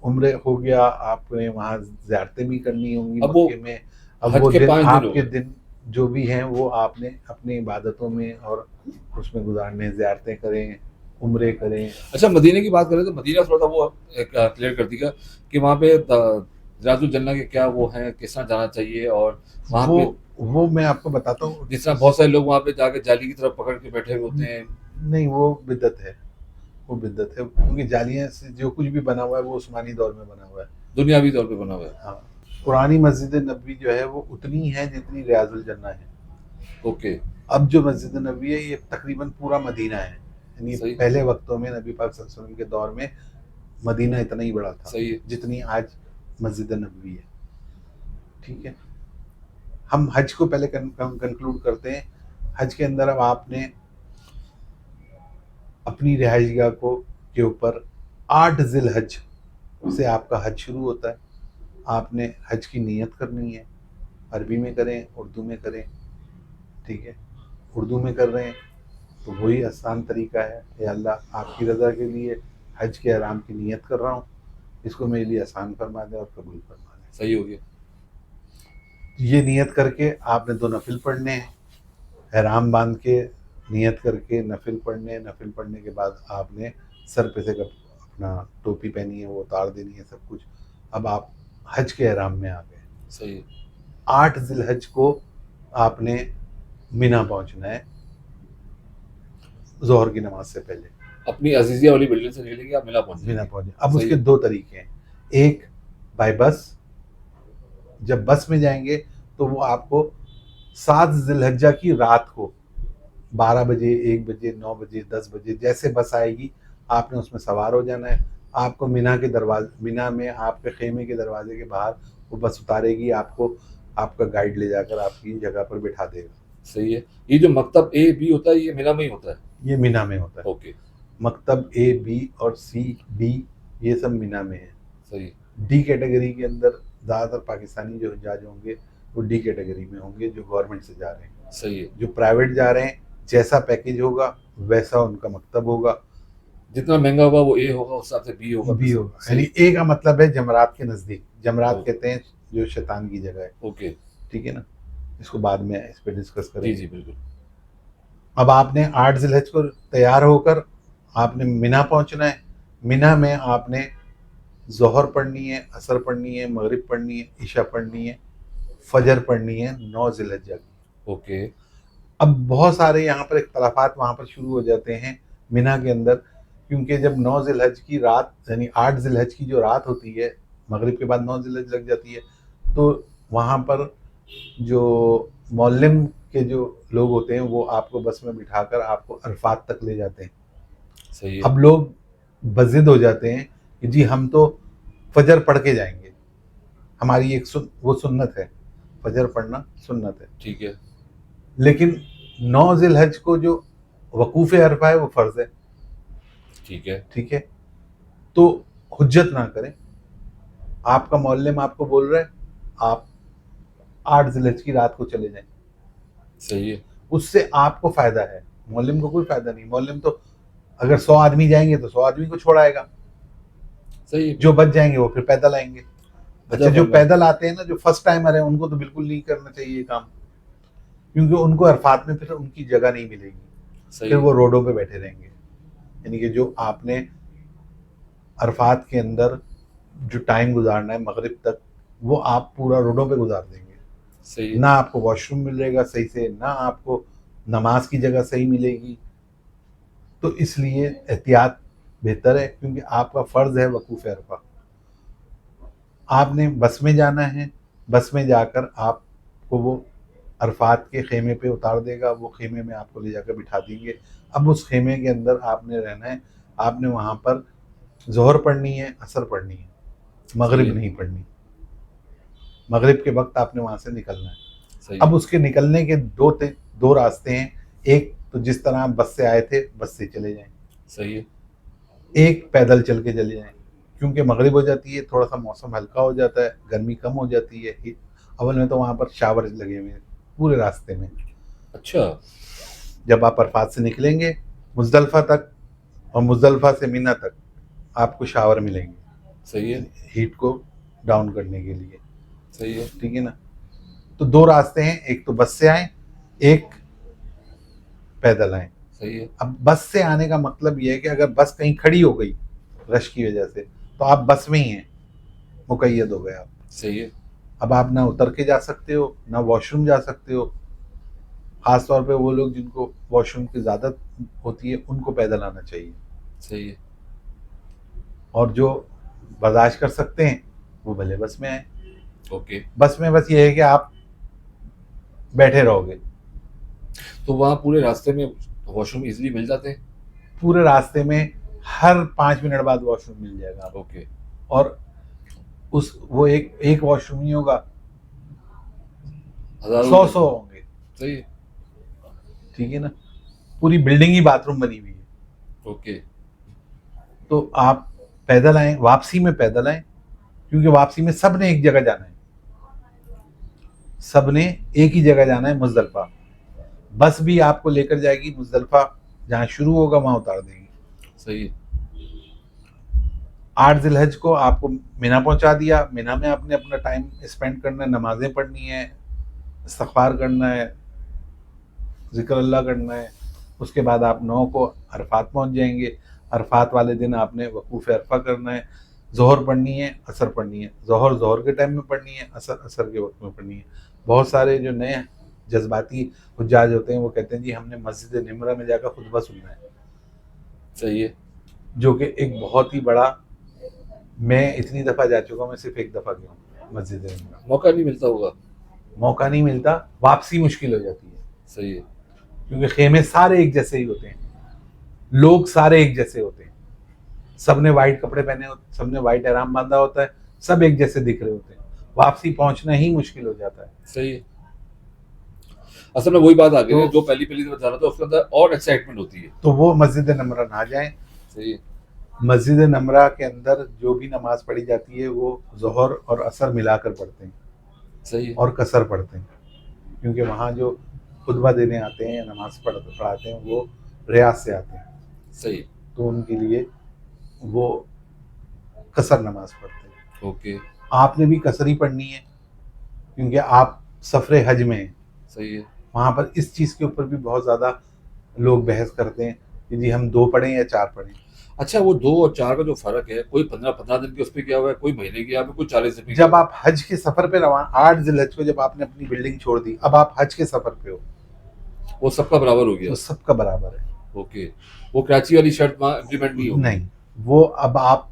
उम्रे हो गया, आपने वहाँ ज़ियारतें भी करनी होंगी अब वो मक्के में। अब हज वो के दिन 5 दिन हो आपके गए। दिन जो भी हैं वो आपने अपनी इबादतों में और उसमें गुजारने, ज़ियारतें करें, उम्रे करें। अच्छा, मदीने की बात करें तो मदीना थोड़ा सा वो क्लियर कर दीजिएगा कि वहाँ पे रियाजुल जन्नत के क्या वो हैं, किस तरह जाना चाहिए, और वहाँ वो पे वो मैं आपको बताता हूँ। जिस तरह बहुत सारे लोग वहाँ पे जाके जाली की तरफ पकड़ के बैठे हुए होते हैं। नहीं, वो बिदअत है, वो बिदअत है, क्योंकि जालियाँ से जो कुछ भी बना हुआ है वो उस्मानी दौर में बना हुआ है। दुनियावी तौर पे बना हुआ है। हाँ, पुरानी मस्जिद नबवी जो है वो उतनी है जितनी रियाजुल जन्ना है। ओके, अब जो मस्जिद नबवी है ये तकरीबन पूरा मदीना है, यानी सही। पहले वक्तों में नबी पाक सल्लल्लाहु अलैहि वसल्लम के दौर में मदीना इतना ही बड़ा था, सही है। जितनी आज मस्जिद नबवी है, ठीक है। हम हज को पहले कंक्लूड करते हैं। हज के अंदर अब आपने अपनी रिहाइशगाह को के ऊपर 8 ज़िलहज से आपका हज शुरू होता है। आपने हज की नीयत करनी है, अरबी में करें, उर्दू में करें, ठीक है। उर्दू में कर रहे हैं तो वही आसान तरीका है, या अल्लाह आपकी रज़ा के लिए हज के एहराम की नीयत कर रहा हूँ, इसको मेरे लिए आसान फरमा दे और कबूल फरमा दे। सही हो गया। ये नियत करके आपने 2 नफिल पढ़ने हैं, एहराम बांध के नियत करके नफिल पढ़ने के बाद आपने सर पे से अपना टोपी पहनी है वो उतार देनी है, सब कुछ। अब आप हज के एहराम में आ गए। सही है। 8 ज़िलहज को आपने मिना पहुंचना है जोहर की नमाज से पहले। अपनी अजीजिया वाली बिल्डिंग से निकलेंगे, आप मिला पहुंच मिना जाएंगे। पहुंचे। अब सही उसके है। 2 तरीके हैं, एक बाय बस, जब बस में जाएंगे तो वो आपको 7 ज़िलहज्जा की रात को 12 बजे, 1 बजे, 9 बजे, 10 बजे जैसे बस आएगी आपने उसमें सवार हो जाना है। आपको मिना में आपके खेमे के दरवाजे के बाहर वो बस उतारेगी, आपको आपका गाइड ले जाकर आपकी जगह पर बिठा देगा। सही है। ये जो मकतब ए बी होता है ये मिना में ही होता है। ये मिना में होता है। ओके, मकतब ए, बी और सी, डी ये सब मिना में है। सही है। डी कैटेगरी के अंदर ज़्यादातर पाकिस्तानी जो हज्जाज होंगे वो डी कैटेगरी में होंगे, जो गवर्नमेंट से जा रहे हैं। सही है। जो प्राइवेट जा रहे हैं जैसा पैकेज होगा वैसा उनका मकतब होगा, जितना महंगा होगा वो ए होगा, उस हिसाब से बी होगा। बी होगा। सही। यानी ए का मतलब है जमरात के नज़दीक, जमरात ओ। कहते हैं जो शैतान की जगह है, ओके, ठीक है ना। इसको बाद में इस पर डिस्कस जी करेंगे। जी बिल्कुल। अब आपने 8 ज़िलहज को तैयार होकर आपने मिना पहुंचना है। मिना में आपने ज़ोहर पढ़नी है, असर पढ़नी है, मगरिब पढ़नी है, इशा पढ़नी है, फजर पढ़नी है 9 ज़िलहज्जा की। ओके। अब बहुत सारे यहाँ पर इख्तलाफात वहाँ पर शुरू हो जाते हैं मिना के अंदर, क्योंकि जब 9 ज़िलहज की रात यानी 8 ज़िलहज की जो रात होती है, मगरिब के बाद 9 ज़िलहज लग जाती है, तो वहाँ पर जो मौल्लिम के जो लोग होते हैं वो आपको बस में बिठाकर आपको अरफात तक ले जाते हैं। सही है। अब लोग बज़िद हो जाते हैं कि जी हम तो फजर पढ़ के जाएंगे, हमारी एक वो सुन्नत है, फजर पढ़ना सुन्नत है। ठीक है। लेकिन 9 ज़िलहज को जो वकूफ़ अरफा है वो फ़र्ज़ है। ठीक है। ठीक है, तो हुज्जत ना करें। आपका मौल्लिम आपको बोल रहा है आप 8 ज़िलहज की रात को चले जाएं, सही है। उससे आपको फ़ायदा है, मौल्लिम को कोई फ़ायदा नहीं। मौल्लिम तो अगर 100 आदमी जाएंगे तो 100 आदमी को छोड़ाएगा, सही है। जो बच जाएंगे वो फिर पैदल आएंगे। अच्छा, जो पैदल आते हैं ना, जो फर्स्ट टाइमर है, उनको तो बिल्कुल नहीं करना चाहिए ये काम, क्योंकि उनको अरफात में फिर उनकी जगह नहीं मिलेगी, सही फिर है। वो रोडों पे बैठे रहेंगे। यानी कि जो आपने अरफात के अंदर जो टाइम गुजारना है मगरिब तक, वो आप पूरा रोडों पे गुजार देंगे। सही है। ना आपको वॉशरूम मिलेगा सही से, ना आपको नमाज की जगह सही मिलेगी। तो इसलिए एहतियात बेहतर है, क्योंकि आपका फ़र्ज़ है वकूफ़ अरफा। आपने बस में जाना है, बस में जाकर आपको वो अरफात के खेमे पे उतार देगा, वो खेमे में आपको ले जाकर बिठा देंगे। अब उस खेमे के अंदर आपने रहना है, आपने वहाँ पर ज़ोहर पढ़नी है, असर पढ़नी है, मगरिब नहीं पढ़नी। मगरिब के वक्त आपने वहाँ से निकलना है। सही अब है। उसके निकलने के दो रास्ते हैं। एक तो जिस तरह आप बस से आए थे, बस से चले जाएं। सही है। एक पैदल चल के चले जाएं, क्योंकि मगरिब हो जाती है, थोड़ा सा मौसम हल्का हो जाता है, गर्मी कम हो जाती है। अव्वल में तो वहाँ पर शावर लगे हुए हैं पूरे रास्ते में। अच्छा। जब आप अरफात से निकलेंगे मुज़दलिफ़ा तक, और मुज़दलिफ़ा से मिना तक आपको शावर मिलेंगे, सही है। हीट को डाउन करने के लिए। सही है। ठीक है ना। तो दो रास्ते हैं, एक तो बस से आए, एक पैदल आए। सही है। अब बस से आने का मतलब ये है कि अगर बस कहीं खड़ी हो गई रश की वजह से, तो आप बस में ही हैं, मुक़य्यद हो गए आप। सही है। अब आप ना उतर के जा सकते हो, ना वॉशरूम जा सकते हो। ख़ास तौर पे वो लोग जिनको वॉशरूम की ज़्यादा होती है, उनको पैदल आना चाहिए। सही है। और जो बर्दाश्त कर सकते हैं वो भले बस में आए। ओके। बस में बस ये है कि आप बैठे रहोगे। तो वहाँ पूरे रास्ते में वॉशरूम इजीली मिल जाते हैं? पूरे रास्ते में हर 5 मिनट बाद वॉशरूम मिल जाएगा आपको। ओके। और वो एक वॉशरूम नहीं होगा, हज़ारों 100 होंगे। सही है। ठीक है ना। पूरी बिल्डिंग ही बाथरूम बनी हुई है। ओके। तो आप पैदल आए, वापसी में पैदल आए, क्योंकि वापसी में सब ने एक जगह जाना है, सब ने एक ही जगह जाना है, मुज़दलिफ़ा। बस भी आपको लेकर जाएगी मुज़दलिफ़ा, जहाँ शुरू होगा वहाँ उतार देगी। सही है। 8 ज़िलहज को आपको मिना पहुँचा दिया। मिना में आपने अपना टाइम स्पेंड करना है, नमाज़ें पढ़नी है, इस्तिग़फ़ार करना है, ज़िक्र अल्लाह करना है। उसके बाद आप 9 को अरफात पहुँच जाएंगे। अरफात वाले दिन आपने वकूफ़ अरफा करना है, ज़ोहर पढ़नी है, असर पढ़नी है। ज़ोहर ज़ोहर के टाइम में पढ़नी है, असर असर के वक्त में पढ़नी है। बहुत सारे जो नए जज्बाती हुज्जाज होते हैं वो कहते हैं जी हमने मस्जिद निमरा में जाकर खुतबा सुनना है, सही है। जो कि एक बहुत ही बड़ा, मैं इतनी दफ़ा जा चुका हूँ, मैं सिर्फ एक दफ़ा गया हूँ मस्जिद निमरा। मौका नहीं मिलता होगा। मौका नहीं मिलता, वापसी मुश्किल हो जाती है, सही है। क्योंकि खेमे सारे एक जैसे ही होते हैं, लोग सारे एक जैसे होते हैं, सब ने वाइट कपड़े पहने होते, सब ने वाइट एहराम बांधा होता है, सब एक जैसे दिख रहे होते हैं, वापसी पहुंचना ही मुश्किल हो जाता है। सही है। असल में वही बात आ गई तो- है, जो पहली दफा जाना था उसके अंदर और एक्साइटमेंट होती है। तो वो मस्जिद नमरा ना जाएं। सही है। मस्जिद नमरा के अंदर जो भी नमाज पढ़ी जाती है वो ज़ोहर और असर मिलाकर पढ़ते हैं, सही है। और कसर पढ़ते हैं, क्योंकि वहाँ जो खुतबा देने आते हैं या नमाज पढ़ाते हैं वो रियाज से आते हैं, सही। तो उनके लिए वो कसर नमाज पढ़ते हैं। ओके। आपने भी कसर ही पढ़नी है, क्योंकि आप सफ़रे हज में हैं। सही है। वहाँ पर इस चीज़ के ऊपर भी बहुत ज़्यादा लोग बहस करते हैं कि जी हम 2 पढ़ें या 4 पढ़ें। अच्छा, वो 2 और 4 का जो फ़र्क है, कोई 15-15 दिन के उस पे गया हुआ है, कोई महीने गया हुआ है, कोई 40 दिन पे गया जब हुआ है। आप हज के सफर पे रवाना, 8 जिलहज को जब आपने अपनी बिल्डिंग छोड़ दी, अब आप हज के सफर पे हो, वो सबका बराबर हो गया। वो सबका बराबर है। ओके। वो कराची वाली शर्त वहाँ इम्प्लीमेंट नहीं होगी। नहीं, वो अब आप,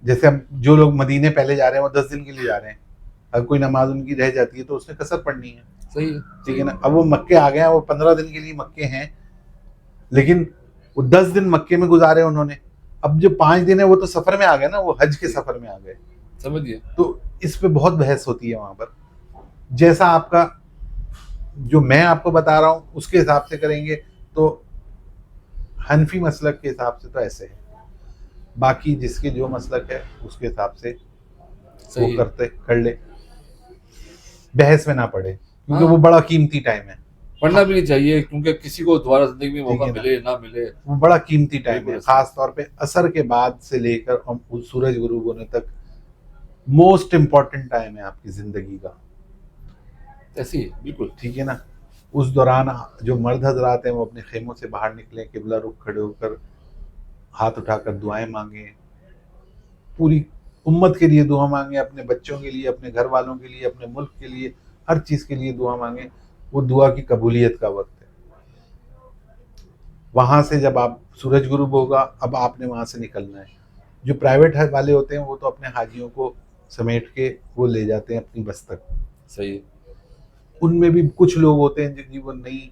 जैसे अब जो लोग मदीने पहले जा रहे हैं वो 10 दिन के लिए जा रहे हैं, अगर कोई नमाज उनकी रह जाती है तो उसने कसर पढ़नी है, सही है, ठीक सही है ना। अब वो मक्के आ गए हैं, वो 15 दिन के लिए मक्के हैं, लेकिन वो 10 दिन मक्के में गुजारे उन्होंने, अब जो 5 दिन है वो तो सफर में आ गए ना, वो हज के सफर में आ गए। समझ गया। तो इस पे बहुत बहस होती है वहां पर। जैसा आपका, जो मैं आपको बता रहा हूँ उसके हिसाब से करेंगे तो हनफी मसलक के हिसाब से तो ऐसे है, बाकी जिसके जो मसलक है उसके हिसाब से वो सही है। करते कर ले, बहस में ना पड़े, क्योंकि हाँ। वो बड़ा कीमती टाइम है। पढ़ना भी नहीं चाहिए, क्योंकि किसी को दोबारा ज़िंदगी में ठीक मौका है ना, मिले, ना मिले। वो बड़ा कीमती टाइम बिल्कुल है, ऐसा है। खास तौर पे असर के बाद से लेकर और उस सूरज गुरूब होने तक मोस्ट इम्पॉर्टेंट टाइम है आपकी जिंदगी का, ऐसे ही है, बिल्कुल। ठीक है ना। उस दौरान जो मर्द हजरात हैं वो अपने खेमों से बाहर निकले, किबला रुख खड़े होकर हाथ उठाकर दुआएं मांगे, पूरी उम्मत के लिए दुआ मांगे, अपने बच्चों के लिए, अपने घर वालों के लिए, अपने मुल्क के लिए, हर चीज के लिए दुआ मांगे। वो दुआ की कबूलियत का वक्त है। वहां से जब आप, सूरज गुरूब होगा, अब आपने वहां से निकलना है। जो प्राइवेट वाले होते हैं वो तो अपने हाजियों को समेट के वो ले जाते हैं अपनी बस तक। सही है। उनमें भी कुछ लोग होते हैं जिनकी वो नहीं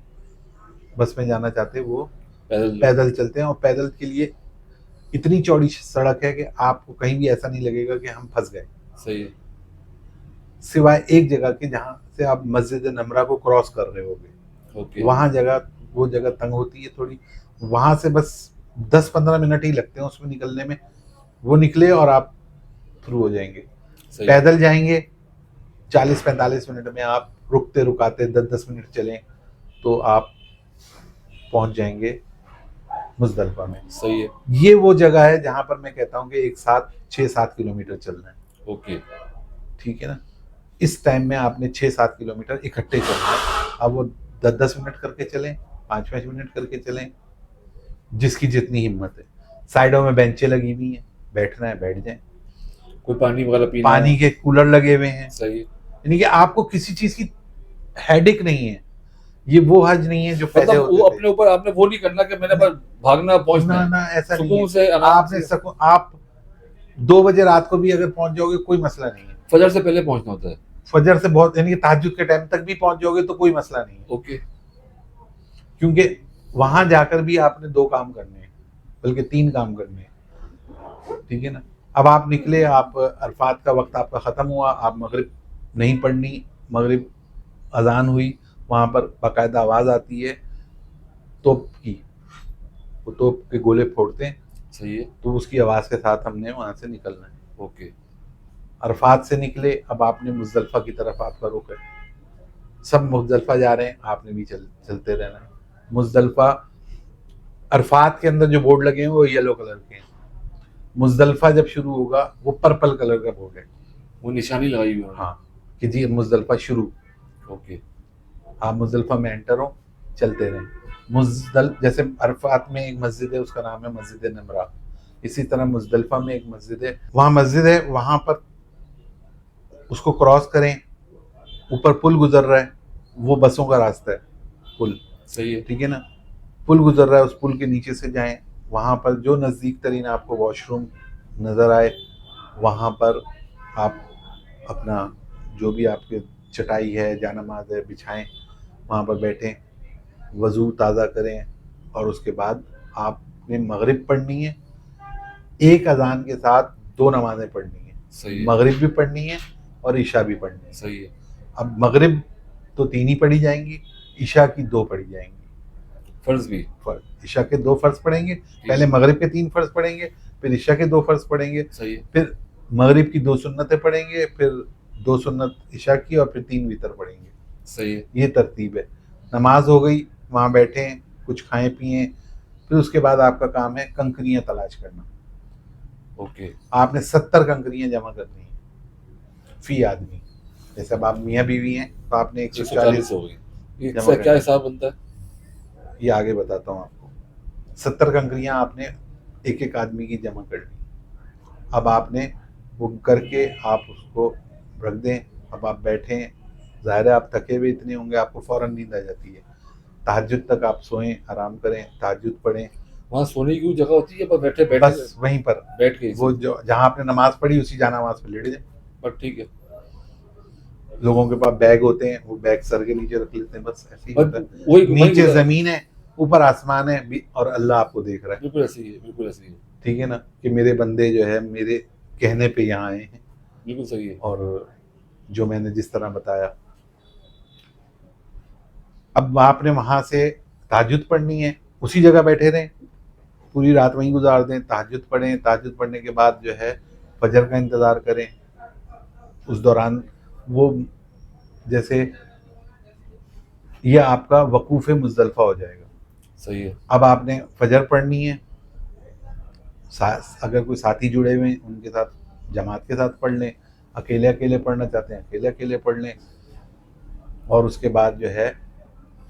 बस में जाना चाहते, वो पैदल पैदल चलते हैं, और पैदल के लिए इतनी चौड़ी सड़क है कि आपको कहीं भी ऐसा नहीं लगेगा कि हम फंस गए, सही है। सिवाय एक जगह के जहाँ से आप मस्जिद नमरा को क्रॉस कर रहे होगे, ओके। वहाँ जगह, वो जगह तंग होती है थोड़ी, वहां से बस 10-15 मिनट ही लगते हैं उसमें निकलने में, वो निकले और आप थ्रू हो जाएंगे। सही है। पैदल जाएंगे 40-45 मिनट में, आप रुकते रुकाते 10-10 मिनट चलें तो आप पहुंच जाएंगे मुजदलफा में। सही है। ये वो जगह है जहां पर मैं कहता हूँ कि एक साथ 6-7 किलोमीटर चलना है, ओके। ठीक है ना। इस टाइम में आपने 6-7 किलोमीटर इकट्ठे चलना है। अब वो 10-10 मिनट करके चलें, 5-5 मिनट करके चलें, जिसकी जितनी हिम्मत है। साइडों में बेंचें लगी हुई हैं, बैठना है बैठ जाएं, कोई पानी वगैरह पीना पानी है। के कूलर लगे हुए हैं, सही है। यानी कि आपको किसी चीज की हेडेक नहीं है। ये वो हज नहीं है जो पहले मतलब वो होते थे। अपने ऊपर आपने वो नहीं करना कि मैंने बस भागना पहुंचना ना है। ना, ऐसा नहीं सुकून है। से, आराम आपने से। सको, आप 2 बजे रात को भी अगर पहुंच जाओगे कोई मसला नहीं है। फजर से पहले पहुंचना होता है। फजर से बहुत, यानी कि तहज्जुद के टाइम तक भी पहुंच जाओगे तो कोई मसला नहीं है, ओके। क्योंकि वहां जाकर भी आपने 2 काम करने हैं, बल्कि 3 काम करने हैं, ठीक है ना। अब आप निकले, आप अरफात का वक्त आपका ख़त्म हुआ, आप मगरिब नहीं पढ़नी, मगरिब अजान हुई, वहां पर बाकायदा आवाज़ आती है तोप की, वो तोप के गोले फोड़ते हैं, सही है। तो उसकी आवाज़ के साथ हमने वहां से निकलना है। ओके। अरफात से निकले, अब आपने मुजदलफा की तरफ आपका रुख है, सब मुजदलफा जा रहे हैं, आपने भी चलते रहना है। मुजदलफा, अरफात के अंदर जो बोर्ड लगे हैं वो येलो कलर के हैं, मुजदलफा जब शुरू होगा वो पर्पल कलर का बोर्ड है, वो निशानी लगाई हुई है। हाँ, कि जी मुजदलफा शुरू। ओके। आप मुजदलफा में एंटर हो, चलते रहें। जैसे अरफात में एक मस्जिद है, उसका नाम है मस्जिद नमरा, इसी तरह मुजदलफा में एक मस्जिद है, वहाँ मस्जिद है, वहाँ पर उसको क्रॉस करें, ऊपर पुल गुजर रहा है, वो बसों का रास्ता है, पुल, सही है। ठीक है ना। पुल गुजर रहा है, उस पुल के नीचे से जाएं, वहाँ पर जो नज़दीक तरीन आपको वॉशरूम नज़र आए, वहाँ पर आप अपना जो भी आपके चटाई है, जानमाज है, बिछाएं, वहाँ पर बैठें, वज़ू ताज़ा करें, और उसके बाद आपने मगरिब पढ़नी है। एक अजान के साथ 2 नमाजें पढ़नी है, सही है। मगरिब भी पढ़नी है और ईशा भी पढ़नी है। सही है। अब मगरिब तो 3 ही पढ़ी जाएंगी, ईशा की 2 पढ़ी जाएंगी। फर्ज भी। ईशा के 2 फर्ज पढ़ेंगे, पहले मगरिब के 3 फर्ज पढ़ेंगे, फिर ईशा के 2 फर्ज पढ़ेंगे, सही है। फिर मगरिब की 2 सुन्नतें पढ़ेंगे, फिर 2 सुन्नत ईशा की, और फिर 3 वितर पढ़ेंगे। सही है। ये तरतीब है। नमाज हो गई, वहाँ बैठें, कुछ खाएं पिएं, फिर उसके बाद आपका काम है कंकरियाँ तलाश करना। ओके। आपने 70 कंकरियाँ जमा करनी है फी आदमी। जैसे अब आप मियाँ बीवी हैं तो आपने 140 हो गई। जमा क्या करना। हिसाब बनता है? ये आगे बताता हूँ आपको। 70 कंकरियाँ आपने एक एक आदमी की जमा कर ली। अब आपने वो करके आप उसको रख दें। अब आप बैठें, ज़ाहिर है आप थके हुए इतने होंगे, आपको फ़ौरन नींद आ जाती है। तहज्जुद तक आप सोएं, आराम करें, तहज्जुद पढ़ें। वहाँ सोने की कोई जगह होती है पर बैठे बैठे बस वहीं पर बैठ के ही वो जो जहाँ आपने नमाज पढ़ी उसी जानामाज पे लेट जाए। पर ठीक है। लोगों के पास बैग होते हैं, वो बैग सर के नीचे रख लेते हैं, बस ऐसे ही पर होता है। वही नीचे वही जमीन है, ऊपर आसमान है और अल्लाह आपको देख रहा है। बिल्कुल ऐसी है, बिल्कुल ऐसी है, ठीक है ना, कि मेरे बंदे जो है मेरे कहने पे यहाँ आए हैं बिल्कुल सही है। और जो मैंने जिस तरह बताया। अब आपने वहां से तहज्जुद पढ़नी है, उसी जगह बैठे रहें, पूरी रात वहीं गुजार दें, तहज्जुद पढ़ें। तहज्जुद पढ़ने के बाद जो है फजर का इंतज़ार करें। उस दौरान वो जैसे ये आपका वकूफ़ मुज़दलिफ़ा हो जाएगा। सही है। अब आपने फजर पढ़नी है, अगर कोई साथी जुड़े हुए हैं उनके साथ जमात के साथ पढ़ लें, अकेले अकेले पढ़ना चाहते हैं अकेले अकेले पढ़ लें। और उसके बाद जो है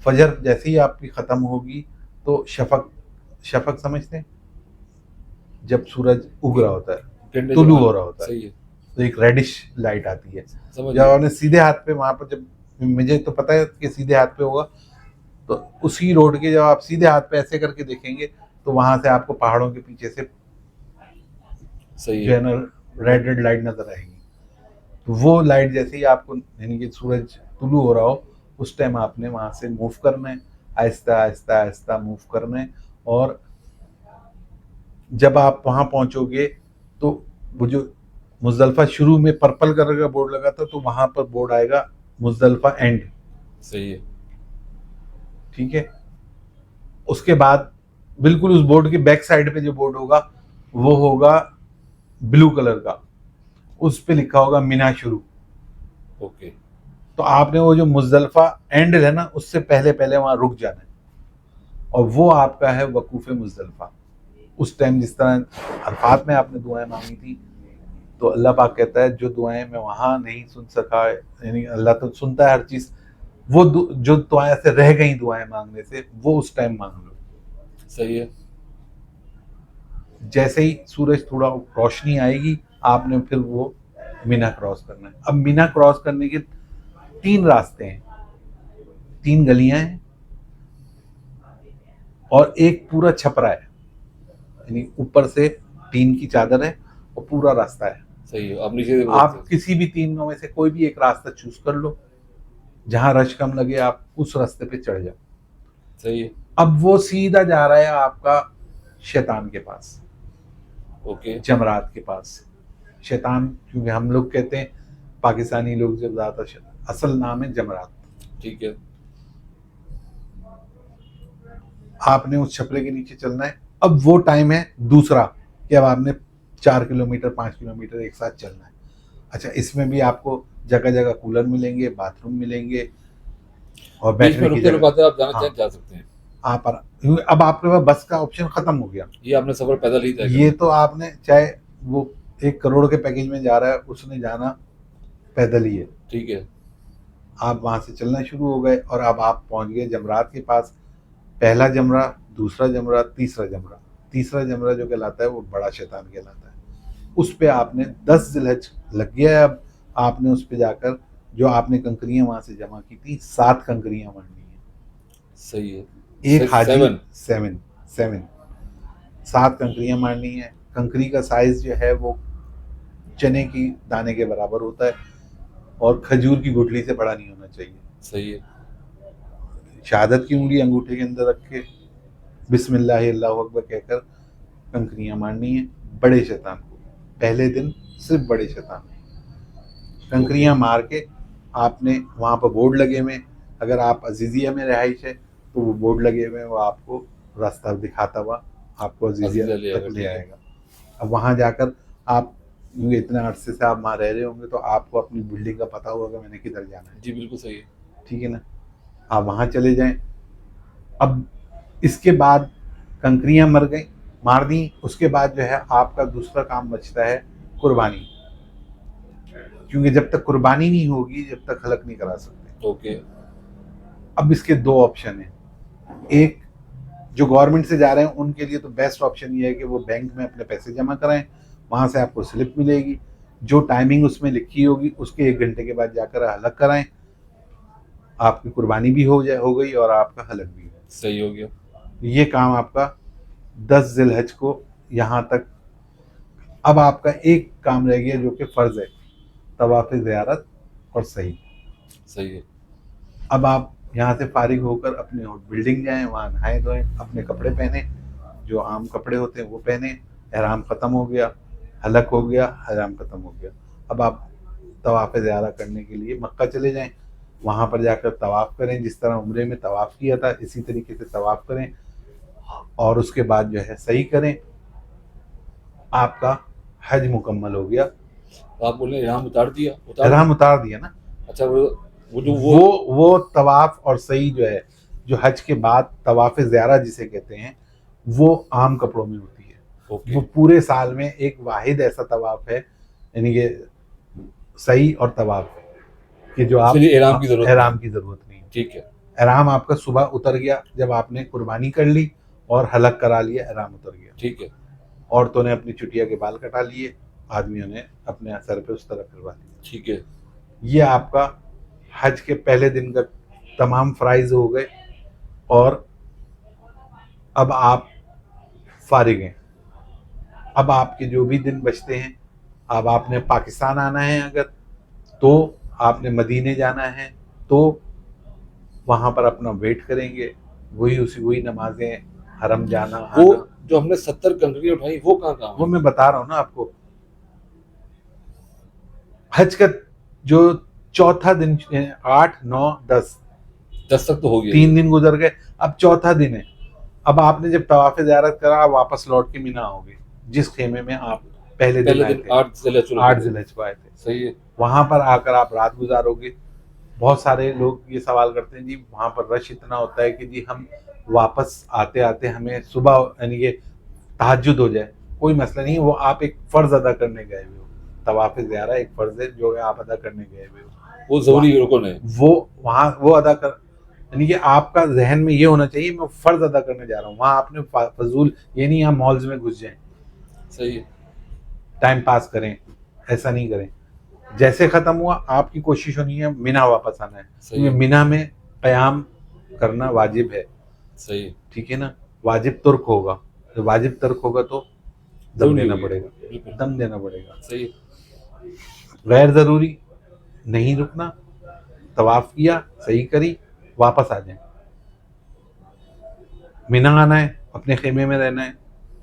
फजर जैसे ही आपकी ख़त्म होगी तो शफक समझते हैं, जब सूरज उग रहा होता है, तुलू हो रहा होता है, सही है, तो एक रेडिश लाइट आती है। समझ जब आपने सीधे हाथ पे वहां पर, जब मुझे तो पता है कि सीधे हाथ पे होगा, तो उसी रोड के जब आप सीधे हाथ पे ऐसे करके देखेंगे तो वहां से आपको पहाड़ों के पीछे से सही जो है, है ना रेड रेड लाइट नजर आएगी। तो वो लाइट जैसे ही आपको, यानी कि सूरज तुलू हो रहा हो, उस टाइम आपने वहां से मूव करना है, आहिस्ता आहिस्ता आहिस्ता मूव करना है। और जब आप वहां पहुंचोगे तो वो जो मुजदलफा शुरू में पर्पल कलर का बोर्ड लगा था, तो वहां पर बोर्ड आएगा मुजदलफा एंड। सही है, ठीक है, उसके बाद बिल्कुल उस बोर्ड के बैक साइड पे जो बोर्ड होगा वो होगा ब्लू कलर का, उस पे लिखा होगा मिना शुरू। ओके, तो आपने वो जो मुजदलफा एंड है ना, उससे पहले पहले वहां रुक जाना है, और वो आपका है वकूफ मुजदलफा। उस टाइम जिस तरह अरफात में आपने दुआएं मांगी थी, तो अल्लाह पाक कहता है जो दुआएं मैं वहां नहीं सुन सका, यानी अल्लाह तो सुनता है हर चीज, वो जो दुआएं से रह गई दुआएं मांगने से, वो उस टाइम मांग लो। सही है, जैसे ही सूरज थोड़ा रोशनी आएगी, आपने फिर वो मीना क्रॉस करना है। अब मीना क्रॉस करने के 3 रास्ते हैं, 3 गलियां हैं और एक पूरा छपरा है, यानी ऊपर से टीन की चादर है और पूरा रास्ता है। सही है। अब नीचे आप किसी भी 3 में से कोई भी एक रास्ता चूज कर लो, जहां रश कम लगे आप उस रास्ते पे चढ़ जाओ। सही है, अब वो सीधा जा रहा है आपका शैतान के पास, ओके, जमरात के पास। शैतान क्योंकि हम लोग कहते हैं, पाकिस्तानी लोग जब ज्यादा, असल नाम है जमरात। ठीक है, आपने उस छपरे के नीचे चलना है। अब वो टाइम है दूसरा, कि अब आपने 4 किलोमीटर 5 किलोमीटर एक साथ चलना है। अच्छा, इसमें भी आपको जगह जगह कूलर मिलेंगे, बाथरूम मिलेंगे और बीच में बैठने की रुकते जगह। रुकाते आप जाना हाँ, चाहें जा सकते हैं। आप अब आपके पास बस का ऑप्शन खत्म हो गया। ये आपने सफर पैदल ही तय ये करना। तो आपने, चाहे वो 1 करोड़ के पैकेज में जा रहा है, उसने जाना पैदल ही है। ठीक है, आप वहां से चलना शुरू हो गए और अब आप पहुंच गए जमरात के पास। पहला जमरा, दूसरा जमरा, तीसरा जमरा। तीसरा जमरा जो कहलाता है वो बड़ा शैतान कहलाता है। उस पे आपने 10 जिलहज लग गया है। अब आपने उस पे जाकर जो आपने कंकरियां वहां से जमा की थी, 7 कंकरियां मारनी है। सही है, एक हाजी 7 7 7 कंकरियां मारनी है। कंकरी का साइज जो है वो चने की दाने के बराबर होता है और खजूर की गुठली से बड़ा नहीं होना चाहिए। सही है, शहादत की उंगली अंगूठे के अंदर रख के बिस्मिल्लाह अल्लाहु अकबर कहकर कंकरियां मारनी है बड़े शैतान को। पहले दिन सिर्फ बड़े शैतान को कंकरियां मार के, आपने वहाँ पर बोर्ड लगे हुए, अगर आप अजीजिया में रहाइश है तो वो बोर्ड लगे हुए, वो आपको रास्ता दिखाता हुआ आपको अजीजिया तक ले आएगा। अब वहाँ जाकर आप, क्योंकि इतने अरसे से आप वहाँ रह रहे होंगे तो आपको अपनी बिल्डिंग का पता होगा मैंने किधर जाना है। जी बिल्कुल सही है, ठीक है ना, आप वहाँ चले जाएं। अब इसके बाद कंकरियां मार दी, उसके बाद जो है आपका दूसरा काम बचता है कुर्बानी, क्योंकि जब तक कुर्बानी नहीं होगी जब तक हलक नहीं करा सकते। ओके, अब इसके 2 ऑप्शन हैं, एक जो गवर्नमेंट से जा रहे हैं उनके लिए तो बेस्ट ऑप्शन ये है कि वो बैंक में अपने पैसे जमा कराएं, वहाँ से आपको स्लिप मिलेगी, जो टाइमिंग उसमें लिखी होगी उसके 1 घंटे के बाद जाकर हलक कराएं, आपकी कुर्बानी भी हो गई और आपका हलक भी हो। सही हो गया। ये काम आपका 10 जिलहज को यहाँ तक। अब आपका एक काम रह गया जो कि फ़र्ज़ है, तवाफ़ ज़ियारत और सही। सही है। अब आप यहाँ से फारिग होकर अपने बिल्डिंग जाएं, वहाँ नहाए धोएं, अपने कपड़े पहने, जो आम कपड़े होते हैं वो पहने, एहराम ख़त्म हो गया, हलक हो गया, हराम ख़त्म हो गया। अब आप तवाफ़ ज़ियारत करने के लिए मक्का चले जाएं, वहाँ पर जाकर तवाफ़ करें, जिस तरह उम्रे में तवाफ़ किया था इसी तरीके से तवाफ़ करें और उसके बाद जो है सही करें, आपका हज मुकम्मल हो गया। तो आप बोले इहराम उतार दिया? एहराम उतार दिया ना। अच्छा, वो जो वो तवाफ और सही जो है, जो हज के बाद तवाफ़ ज़ियारत जिसे कहते हैं, वो आम कपड़ों में होती है। ओके। वो पूरे साल में एक वाहिद ऐसा तवाफ है, यानी कि सही और तवाफ कि जो आप एहराम की जरूरत नहीं है। ठीक है। एहराम आपका सुबह उतर गया जब आपने कुर्बानी कर ली और हलक करा लिया, एहराम उतर गया। ठीक है। औरतों ने अपनी चुटिया के बाल कटा लिए, आदमियों ने अपने सर पे उस तरह करवा लिया। ठीक है। ये आपका हज के पहले दिन का तमाम फ़राइज़ हो गए और अब आप फारिग हैं। अब आपके जो भी दिन बचते हैं, अब आपने पाकिस्तान आना है अगर, तो आपने मदीने जाना है तो वहाँ पर अपना वेट करेंगे, वही नमाजें, हरम जाना। वो जो हमने 70 कंकरियां उठाई वो कहाँ वो मैं बता रहा हूँ ना आपको। हज का जो चौथा दिन, 8, 9, 10 तक तो हो गया, 3 दिन गुजर गए, अब चौथा दिन है। अब आपने जब तवाफ़ ज़ियारत करा, आप वापस लौट के मिना आओगे, जिस खेमे में आप पहले दिन 8 जिलहज को आए थे। सही है। वहां पर आकर आप रात गुजारोगे। बहुत सारे लोग ये सवाल करते हैं जी वहां पर रश इतना होता है कि जी हम वापस आते आते हमें सुबह यानी कि तहज्जुद हो जाए। कोई मसला नहीं, वो आप एक फ़र्ज अदा करने गए हुए हो। तवाफ़ ज़ियारत एक फ़र्ज है जो आप अदा करने गए हुए हो, वो ज़रूरी रुकन है, वो वहाँ वो अदा कर, यानी कि आपका जहन में ये होना चाहिए मैं फ़र्ज अदा करने जा रहा हूँ। वहाँ आपने फजूल ये नहीं यहाँ मॉल्स में घुस जाएं, सही है, टाइम पास करें, ऐसा नहीं करें। जैसे ख़त्म हुआ आपकी कोशिश होनी है मिना वापस आना है, क्योंकि मिना में क़याम करना वाजिब है। सही है, ठीक है ना। वाजिब तुर्क होगा, तो वाजिब तुर्क होगा तो दम देना पड़ेगा, दम देना पड़ेगा। सही। गैर ज़रूरी नहीं रुकना, तवाफ़ किया, सही करी, वापस आ जाए। मिना आना है, अपने खेमे में रहना है।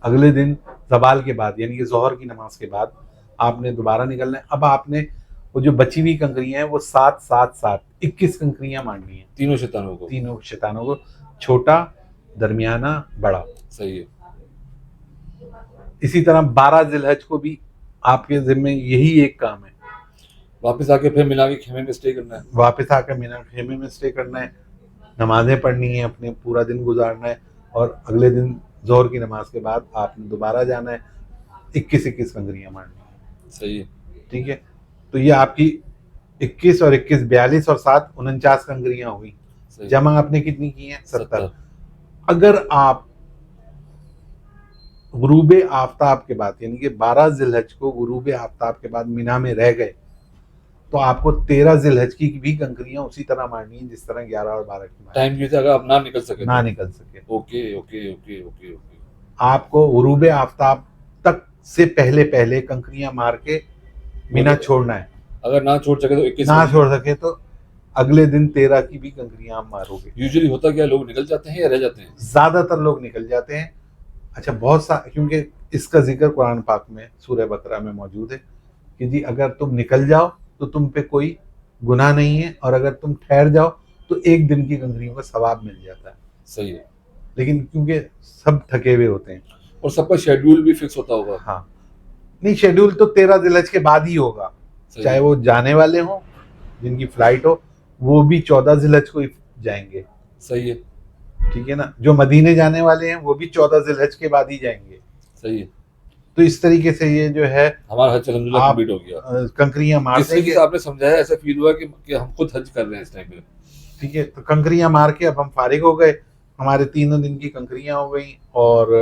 अगले दिन ज़वाल के बाद यानी कि ज़ोहर की नमाज के बाद आपने दोबारा निकलना है। अब आपने वो जो बची हुई कंकरियां हैं वो 7, 7, 7 21 कंकरियां मांडनी है तीनों शैतानों को, छोटा, दरमियाना, बड़ा। सही है। इसी तरह 12 जिलहज को भी आपके ज़िम्मे यही एक काम है। वापस आके फिर मिना के खेमे में स्टे करना है, वापस आकर मिना खेमे में स्टे करना है, नमाजें पढ़नी है, अपने पूरा दिन गुजारना है और अगले दिन जोहर की नमाज के बाद आपने दोबारा जाना है, 21 कंकरियां मारनी है। सही है। ठीक है, तो ये आपकी 21 और 21 42 और 7 49 कंकरियां हुई। जमा आपने कितनी की हैं? 70। अगर आप गुरूब आफ्ताब के बाद यानी कि 12 जिलहज को गुरूब आफ्ताब के बाद मिना में रह गए तो आपको 13 जिलहज की भी कंकरियां उसी तरह मारनी है जिस तरह 11 और 12 की टाइम की अगर आप ना निकल सके ओके। ओके। आपको गुरूब आफ्ताब तक से पहले कंकरियां मार के मिना छोड़ना है। अगर ना छोड़ सके तो 21 ना छोड़ सके तो अगले दिन 13 की भी कंकरियां आप मारोगे। यूजुअली होता क्या, लोग निकल जाते हैं या रह जाते हैं? ज्यादातर लोग निकल जाते हैं। अच्छा, बहुत सा क्योंकि इसका जिक्र कुरान पाक में सूरह बकरा में मौजूद है कि जी अगर तुम निकल जाओ तो तुम पे कोई गुनाह नहीं है और अगर तुम ठहर जाओ तो एक दिन की कंकरियों का सवाब मिल जाता है। सही है। लेकिन क्योंकि सब थके हुए होते हैं और सबका शेड्यूल भी फिक्स होता होगा। हाँ, नहीं, शेड्यूल तो 13 जिलहज के बाद ही होगा। चाहे वो जाने वाले हों जिनकी फ्लाइट हो, वो भी 14 जिलहज को ही जाएंगे। सही है। ठीक है ना। जो मदीने जाने वाले हैं वो भी 14 जिलहज के बाद ही जाएंगे। सही है। तो इस तरीके से ये जो है हमारा हज अल्हम्दुलिल्लाह कंप्लीट हो गया। कंकरियां मार देंगे। आपने समझाया, ऐसा फील हुआ कि हम खुद हज कर रहे हैं इस टाइम पे। ठीक है, तो कंकरियां मार के अब हम फारिग हो गए। हमारे 3 दिन की कंकरियां हो गई और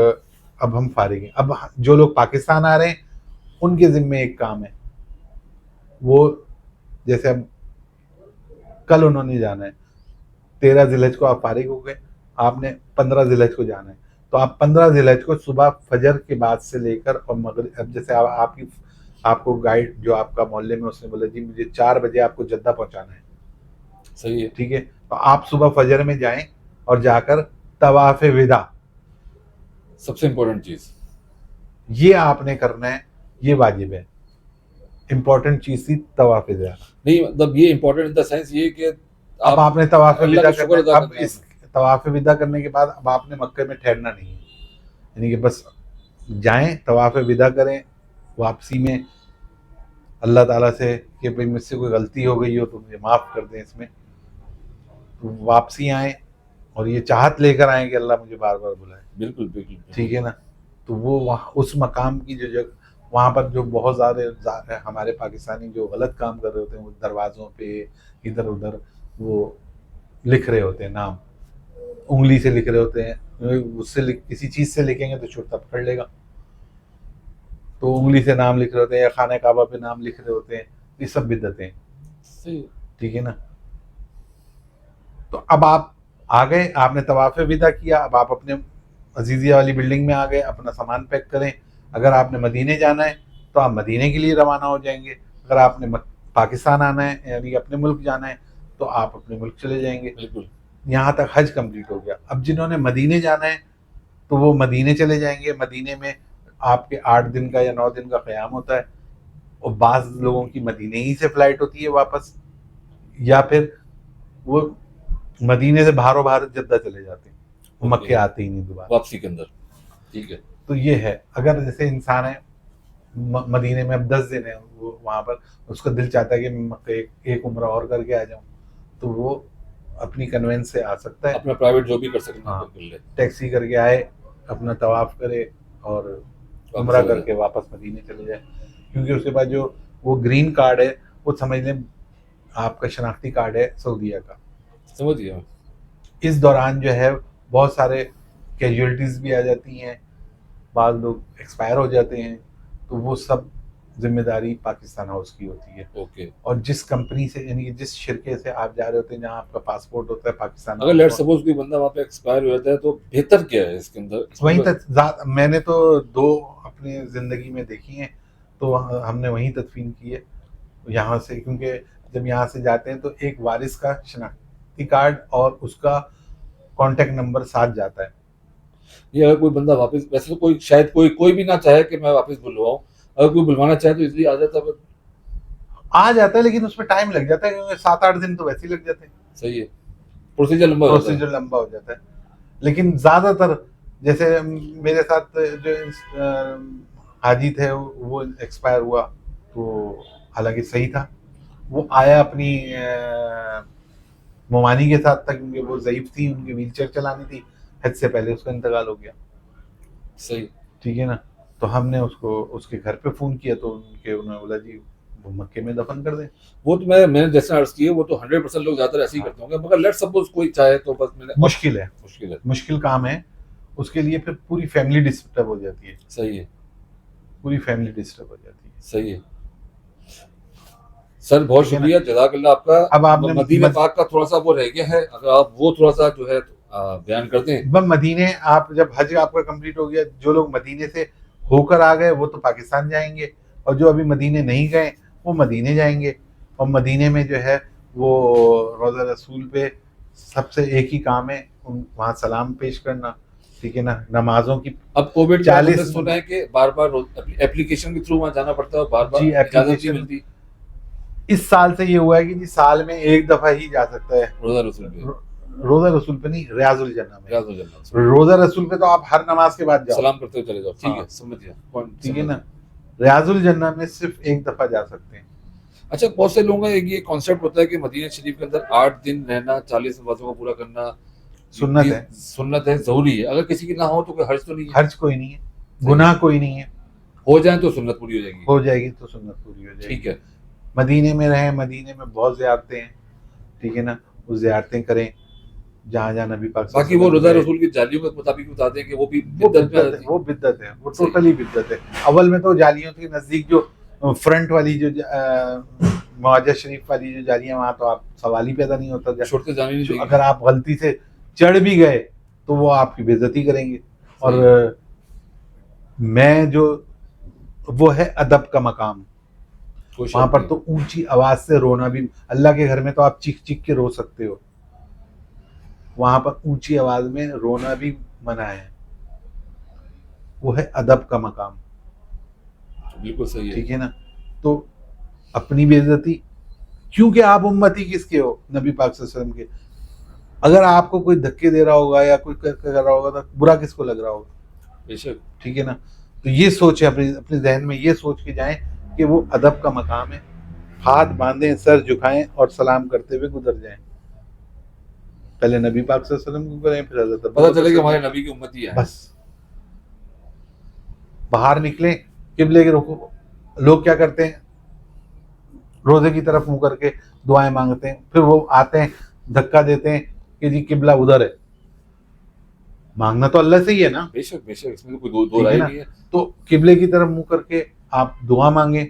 अब हम फारिग हैं। अब जो लोग पाकिस्तान आ रहे हैं उनके जिम्मे एक काम है, वो जैसे अब कल उन्होंने जाना है, 13 जिलहज को आप फारिग हो गए, आपने 15 जिलहज को जाना है, तो आप 15 जिलहज को सुबह फजर के बाद से लेकर और मगर अब जैसे आपकी आपको गाइड जो आपका मोहल्ले में उसने बोला जी मुझे 4 बजे आपको जद्दा पहुंचाना है, सही है। ठीक है, तो आप सुबह फजर में जाएं और जाकर तवाफ विदा, सबसे इम्पोर्टेंट चीज ये आपने करना है, ये वाजिब है। इम्पोर्टेंट चीज थी तवाफ विदा। नहीं, मतलब ये इम्पोर्टेंट इन द सेंस ये कि अब आपने तवाफ अल्लाह विदा का शुक्र करना अदा है। अब करना है इस तवाफ विदा करने के बाद अब आपने मक्के में ठहरना नहीं है, यानी कि बस जाएं तवाफ विदा करें, वापसी में अल्लाह ताला से कि भाई मुझसे कोई गलती हो गई हो तो मुझे माफ़ कर दें इसमें, तो वापसी आए और ये चाहत लेकर आए कि अल्लाह मुझे बार बार बुलाए। बिल्कुल बिल्कुल ठीक है ना, तो वो वहाँ उस मकाम की जो जगह वहाँ पर जो बहुत सारे हमारे पाकिस्तानी जो गलत काम कर रहे होते हैं वो दरवाज़ों पे इधर उधर वो लिख रहे होते हैं नाम, उंगली से लिख रहे होते हैं, उससे किसी चीज़ से लिखेंगे तो छुट्टा पकड़ लेगा, तो उंगली से नाम लिख रहे होते हैं या खाने काबा पे नाम लिख रहे होते हैं, ये सब बिद्दतें हैं। सही। ठीक है ना, तो अब आप आ गए, आपने तवाफ़ विदा किया, अब आप अपने अजीज़िया वाली बिल्डिंग में आ गए, अपना सामान पैक करें। अगर आपने मदीने जाना है तो आप मदीने के लिए रवाना हो जाएंगे, अगर आपने पाकिस्तान आना है यानी अपने मुल्क जाना है तो आप अपने मुल्क चले जाएंगे। बिल्कुल। यहाँ तक हज कंप्लीट हो गया। अब जिन्होंने मदीने जाना है तो वो मदीने चले जाएंगे। मदीने में आपके 8 दिन का या 9 दिन का क़याम होता है और बाज़ लोगों की मदीने ही से फ़्लाइट होती है वापस, या फिर वो मदीने से बाहरों बाहर जद्दा चले जाते हैं, वो मक्के आते ही नहीं दोबारा वापसी के अंदर। ठीक है। तो ये है, अगर जैसे इंसान है मदीने में अब 10 दिन है वो वहाँ पर, उसका दिल चाहता है कि मैं मक्के एक उम्रा और करके आ जाऊँ, तो वो अपनी कन्वेंस से आ सकता है, अपना प्राइवेट जो भी कर सकते हैं हाँ, कर ले। टैक्सी करके आए, अपना तवाफ करे और उम्रा करके वापस मदीने चले जाए, क्योंकि उसके बाद जो वो ग्रीन कार्ड है वो समझ लें आपका शनाख्ती कार्ड है सऊदीया का। समझ गया। इस दौरान जो है बहुत सारे कैजुअलिटीज़ भी आ जाती हैं, बाद लोग एक्सपायर हो जाते हैं, तो वो सब जिम्मेदारी पाकिस्तान हाउस की होती है। ओके। और जिस कंपनी से यानी कि जिस शिरके से आप जा रहे होते हैं, जहाँ आपका पासपोर्ट होता है पाकिस्तान, अगर लेट्स सपोज कोई बंदा वहाँ पे एक्सपायर हो जाता है तो बेहतर क्या है इसके अंदर? वहीं तक मैंने तो 2 अपनी ज़िंदगी में देखी हैं, तो हमने वहीं तदफीन की है यहाँ से, क्योंकि जब यहाँ से जाते हैं तो एक वारिस का शनाख्ती कार्ड और उसका कॉन्टेक्ट नंबर साथ जाता है। ये अगर कोई बंदा वापस, वैसे तो कोई शायद कोई भी ना चाहे कि मैं वापस बुलवाऊं, अगर कोई बुलवाना चाहे तो इसलिए आ जाता है, लेकिन उसमें टाइम लग जाता है, क्योंकि 7-8 दिन तो वैसे ही लग जाते हैं। सही है, प्रोसीजर लंबा हो जाता है। लेकिन ज़्यादातर जैसे मेरे साथ जो हाजी थे वो एक्सपायर हुआ, तो हालांकि सही था, वो आया अपनी मोमानी के साथ था, क्योंकि वो ज़ईफ थी, उनकी व्हीलचेयर चलानी थी, हज से पहले उसका इंतकाल हो गया। सही। ठीक है ना, तो हमने उसको उसके घर पे फ़ोन किया तो उन्होंने बोला जी वो मक्के में दफन कर दें। वो तो मैंने जैसे अर्ज किया वो तो 100% लोग ज़्यादातर ऐसे ही करते होंगे, मगर लेट्स सपोज कोई चाहे तो बस मुश्किल काम है, उसके लिए फिर पूरी फैमिली डिस्टर्ब हो जाती है। सही है, पूरी फैमिली डिस्टर्ब हो जाती है। सही है सर, बहुत शुक्रिया, जज़ाकल्लाह आपका। अब आपने मदीना पाक का थोड़ा सा वो रह गया है, अगर आप वो थोड़ा सा जो है बयान करते हैं। मदीने आप जब हज आपका कंप्लीट हो गया, जो लोग मदीने से होकर आ गए वो तो पाकिस्तान जाएंगे, और जो अभी मदीने नहीं गए वो मदीने जाएंगे, और मदीने में जो है वो रोज़ा रसूल पे सबसे एक ही काम है, वहाँ सलाम पेश करना। ठीक है ना, नमाजों की अब कोविड 40 सुन रहे हैं कि बार-बार एप्लीकेशन के थ्रू वहाँ जाना पड़ता है और बार-बार इजाजत नहीं मिलती। इस साल से ये हुआ है कि जी साल में एक दफा ही जा सकता है रोज़ा रसूल पे। रोज़ा रसूल पे नहीं, रियाजुल जन्ना में। रियाजुल जन्ना। रोज़ा रसूल पे तो आप हर नमाज के बाद जाओ, सलाम करते हुए चले जाओ। ठीक हाँ, है, समझ गया। ठीक है ना, रियाजुल जन्ना में सिर्फ एक दफा जा सकते हैं। अच्छा, बहुत से लोगों का ये कॉन्सेप्ट होता है कि मदीना शरीफ के अंदर 8 दिन रहना, 40 नमाज़ों को पूरा करना सुन्नत है, जरूरी है। अगर किसी की ना हो तो कोई हर्ज तो नहीं है? हर्ज कोई नहीं है, गुनाह कोई नहीं है, हो जाए तो सुन्नत पूरी हो जाएगी। हो जाएगी तो सुन्नत पूरी हो जाएगी। ठीक है। मदीने में रहें, मदीने में बहुत ज़ियारतें हैं, ठीक है ना, वो ज़ियारतें करें, जहाँ जहाँ नबी पाक बाकी वो रोजा रसूल की जालियों के मुताबिक बताते हैं कि वो भी वो बिद्दत में आ बिद्दत है, जाती है। वो बिद्दत है, वो सही। टोटली बिद्दत है। अव्वल में तो जालियों के नजदीक जो फ्रंट वाली जो मुआजा शरीफ वाली जो जालियां, वहां तो आप सवाल ही पैदा नहीं होता। छोड़ते जाने नहीं जो देंगे। अगर आप गलती से चढ़ भी गए तो वो आपकी बेइज्जती करेंगे। और मैं जो वो है अदब का मकाम, कोई वहां शक पर नहीं। तो ऊंची आवाज से रोना भी, अल्लाह के घर में तो आप चीख चीख के रो सकते हो, वहां पर ऊंची आवाज में रोना भी मना है। वो है अदब का मकाम, बिल्कुल सही है। ठीक है ना। तो अपनी बेइज्जती, क्योंकि आप उम्मती किसके हो, नबी पाक सल्लल्लाहु अलैहि वसल्लम के। अगर आपको कोई धक्के दे रहा होगा या कोई कर रहा होगा तो बुरा किसको लग रहा होगा, बेशक। ठीक है ना। तो ये सोचे अपने अपने जहन में, ये सोच के जाएं कि वो अदब का मकाम है। हाथ बांधें, सर झुकाएं और सलाम करते हुए गुजर जाएं। पहले नबी पाक सल्लल्लाहु अलैहि वसल्लम को करें, फिर हज़रत अबू पता बकर चले कि सल्लल्लाहु हमारे नबी की उम्मती है। बस बाहर निकले, किबले के रुखो, लोग क्या करते हैं, रोजे की तरफ मुंह करके दुआएं मांगते हैं, फिर वो आते हैं धक्का देते हैं कि जी किबला उधर है। मांगना तो अल्लाह से ही है ना, बेशक बेशक, इसमें तो कोई दो ठीक है राय ना। नहीं है। तो किबले की तरफ मुंह करके आप दुआ मांगे,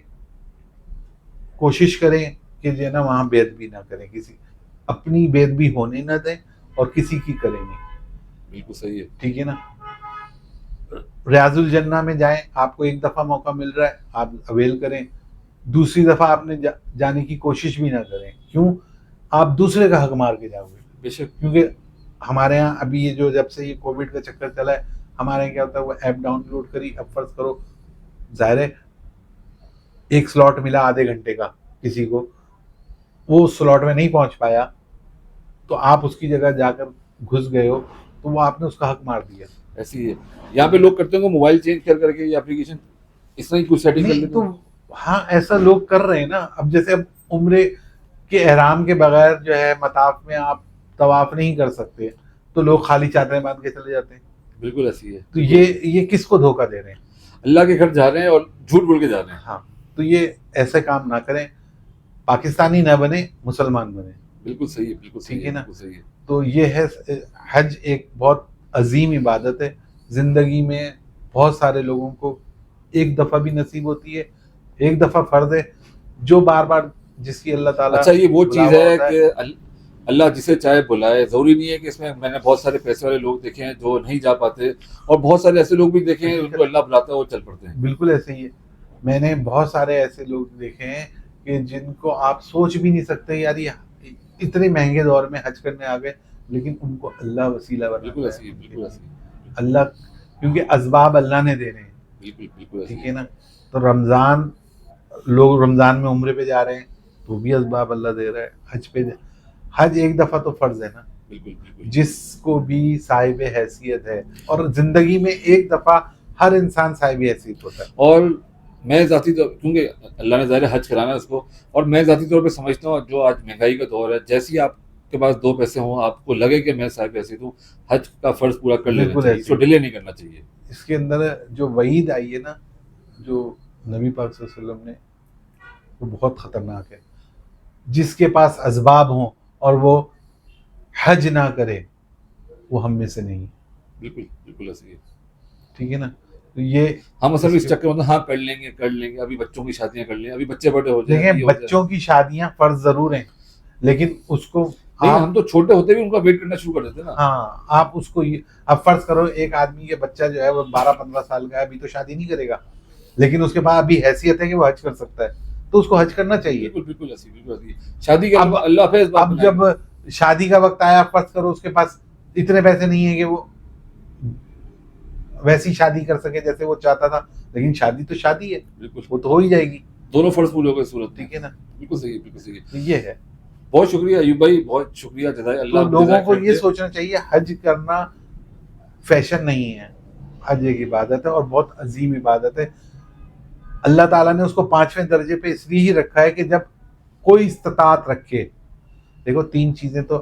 कोशिश करें कि जो है ना वहां बेदबी ना करें, किसी अपनी बेदबी होने ना दें और किसी की करें नहीं, बिल्कुल सही है। ठीक है ना। रियाजुल जन्ना में जाएं, आपको एक दफा मौका मिल रहा है, आप अवेल करें। दूसरी दफा आपने जाने की कोशिश भी ना करें। क्यों, आप दूसरे का हक मार के जाओगे। बेशक। क्योंकि हमारे यहाँ अभी ये जो जब से ये कोविड का चक्कर चला है, हमारे यहाँ क्या होता है, वो ऐप डाउनलोड करी, अब फर्ज करो जाहिर है एक स्लॉट मिला आधे घंटे का किसी को, वो स्लॉट में नहीं पहुंच पाया, तो आप उसकी जगह जाकर घुस गए हो, तो वो आपने उसका हक मार दिया। ऐसी ही है। यहाँ पे लोग करते हैं मोबाइल चेंज कर करके ये एप्लीकेशन इस तरह की कुछ सेटिंग कर नहीं लेते तो हैं। हाँ, ऐसा लोग कर रहे हैं ना। अब जैसे अब उम्रे के एहराम के बगैर जो है मताफ में आप तवाफ नहीं कर सकते, तो लोग खाली चादरें बांध के चले जाते हैं। बिल्कुल ऐसी है। तो ये किसको धोखा दे रहे हैं। अल्लाह के घर जा रहे हैं और झूठ बोल के जा रहे हैं। हाँ, तो ये ऐसे काम ना करें, पाकिस्तानी ना बने, मुसलमान बने, बिल्कुल सही है। बिल्कुल सही ठीक है ना। बिल्कुल सही है। तो ये है, हज एक बहुत अजीम इबादत है। जिंदगी में बहुत सारे लोगों को एक दफा भी नसीब होती है, एक दफा फर्ज है, जो बार बार जिसकी अल्लाह ताला अच्छा, ये वो चीज बुलावा है होता कि अल्लाह जिसे चाहे बुलाए। जरूरी नहीं है कि इसमें, मैंने बहुत सारे पैसे वाले लोग देखे हैं जो नहीं जा पाते, और बहुत सारे ऐसे लोग भी देखे हैं उनको अल्लाह बुलाता है वो चल पड़ते हैं। बिल्कुल ऐसे ही है। मैंने बहुत सारे ऐसे लोग देखे हैं कि जिनको आप सोच भी नहीं सकते, यार ये इतने महंगे दौर में हज करने आ गए, लेकिन उनको अल्लाह वसीला बिल्कुल बनाता ऐसी है। बिल्कुल है। ऐसी है। अल्लाह, क्योंकि असबाब अल्लाह ने देने हैं, बिल्कुल बिल्कुल ऐसी ठीक है ना। तो रमज़ान, लोग रमज़ान में उम्रे पे जा रहे हैं, तो भी असबाब अल्लाह दे रहा है। हज एक दफ़ा तो फ़र्ज़ है ना, बिल्कुल बिल्कुल। जिसको भी साहिब हैसियत है, और ज़िंदगी में एक दफ़ा हर इंसान साहिब हैसियत होता है। और मैं ज़ाती तौर, क्योंकि अल्लाह ने ज़ाहिर हज कराना है उसको, और मैं ज़ाती तौर पे समझता हूँ जो आज महंगाई का दौर है, जैसे ही आपके पास दो पैसे हों, आपको लगे कि मैं साहिब हैसियत हूँ, हज का फ़र्ज़ पूरा कर लेना बिल्कुल चाहिए, ऐसे इसको ही। डिले नहीं करना चाहिए। इसके अंदर जो वईद आई है ना, जो नबी पाक सल्लल्लाहु अलैहि वसल्लम ने, वो बहुत ख़तरनाक है। जिसके पास असबाब हों और वो हज ना करे, वो हम में से नहीं, बिल्कुल बिल्कुल ऐसी है। ठीक है ना। तो ये हम असल में इस चक्कर में हाँ कर लेंगे, अभी बच्चों की शादियां कर लें, अभी बच्चे बड़े हो जाए, देखें, ये हो जाए। बच्चों की शादियां फर्ज जरूर हैं, लेकिन उसको नहीं, आप, हम तो छोटे होते भी उनका वेट करना शुरू कर देते हैं ना। हाँ, आप उसको अब फर्ज करो एक आदमी के बच्चा जो है वो 12-15 साल का है, अभी तो शादी नहीं करेगा, लेकिन उसके पास अभी हैसियत है कि वो हज कर सकता है, तो उसको हज करना चाहिए। बिल्कुल बिल्कुल ऐसी, बिल्कुल ऐसी। शादी के अब अल्लाह हाफिज़ बात अब बनाएंगे। जब शादी का वक्त आया, फर्ज करो उसके पास इतने पैसे नहीं है कि वो वैसी शादी कर सके जैसे वो चाहता था, लेकिन शादी तो शादी है, बिल्कुल, वो तो हो ही जाएगी, दोनों फर्ज पूरे हो गए सूरत में। ठीक है ना। बिल्कुल सही है, बिल्कुल सही है। तो ये है। बहुत शुक्रिया अयूब भाई, बहुत शुक्रिया जज़ाय तो अल्लाह लोगों जज़ाय को खैर ये दे। सोचना चाहिए, हज करना फैशन नहीं है, हज एक इबादत है और बहुत अजीम इबादत है। अल्लाह ताला ने उसको 5वें दर्जे पे इसलिए ही रखा है कि जब कोई इस्तात रखे, देखो 3 चीजें तो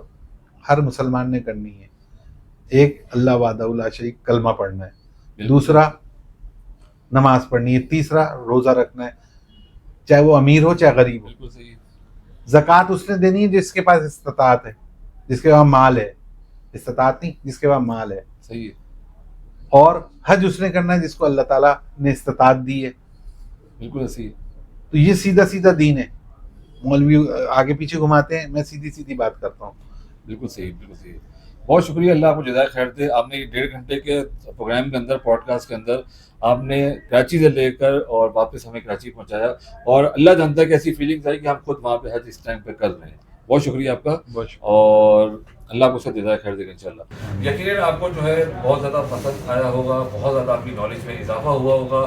हर मुसलमान ने करनी है। एक, अल्लाह वादा शरीक कलमा पढ़ना है, बिल्कुल। दूसरा नमाज पढ़नी है, तीसरा रोजा रखना है, चाहे वो अमीर हो चाहे गरीब हो। बिल्कुल सही है। ज़कात उसने देनी है जिसके पास इस्तात है, जिसके पास माल है, इस्तिताअत नहीं, जिसके पास माल है। सही है, और हज उसने करना है जिसको अल्लाह ताला ने इस्तिताअत दी है। बिल्कुल सही है। तो ये सीधा सीधा दीन है। मौलवी आगे पीछे घुमाते हैं, मैं सीधी सीधी बात करता हूँ। बिल्कुल सही, बिल्कुल सही। बहुत शुक्रिया, अल्लाह आपको जज़ाय खैर दे। आपने 1.5 घंटे के प्रोग्राम के अंदर, पॉडकास्ट के अंदर आपने कराची से लेकर और वापस हमें कराची पहुंचाया, और अल्लाह जानता है कि ऐसी फीलिंग्स आई कि हम खुद वहाँ पे हज इस टाइम पे कर रहे हैं। बहुत शुक्रिया आपका, बहुत शुक्रिया। और अल्लाह आपको सब जज़ाय खैर देगा इंशाल्लाह। यकीनन आपको जो है बहुत ज़्यादा पसंद आया होगा, बहुत ज़्यादा आपकी नॉलेज में इजाफा हुआ होगा,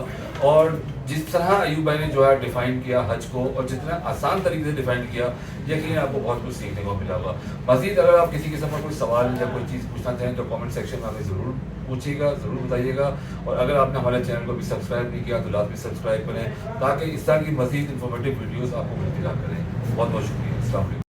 और जिस तरह अयूब भाई ने जो है डिफ़ाइन किया हज को, और जितना आसान तरीके से डिफ़ाइन किया, यकीनन आपको बहुत कुछ सीखने को मिला होगा। मज़ीद अगर आप किसी किस्म का कोई सवाल या कोई चीज़ पूछना चाहें तो कमेंट सेक्शन में हमें ज़रूर पूछिएगा, ज़रूर बताइएगा। और अगर आपने हमारे चैनल को भी सब्सक्राइब नहीं किया तो लाजमी सब्सक्राइब करें, ताकि इस तरह की मज़ीद इंफॉर्मेटिव वीडियोज़ आपको मिलती रहा करें। बहुत बहुत शुक्रिया। अस्सलाम वालेकुम।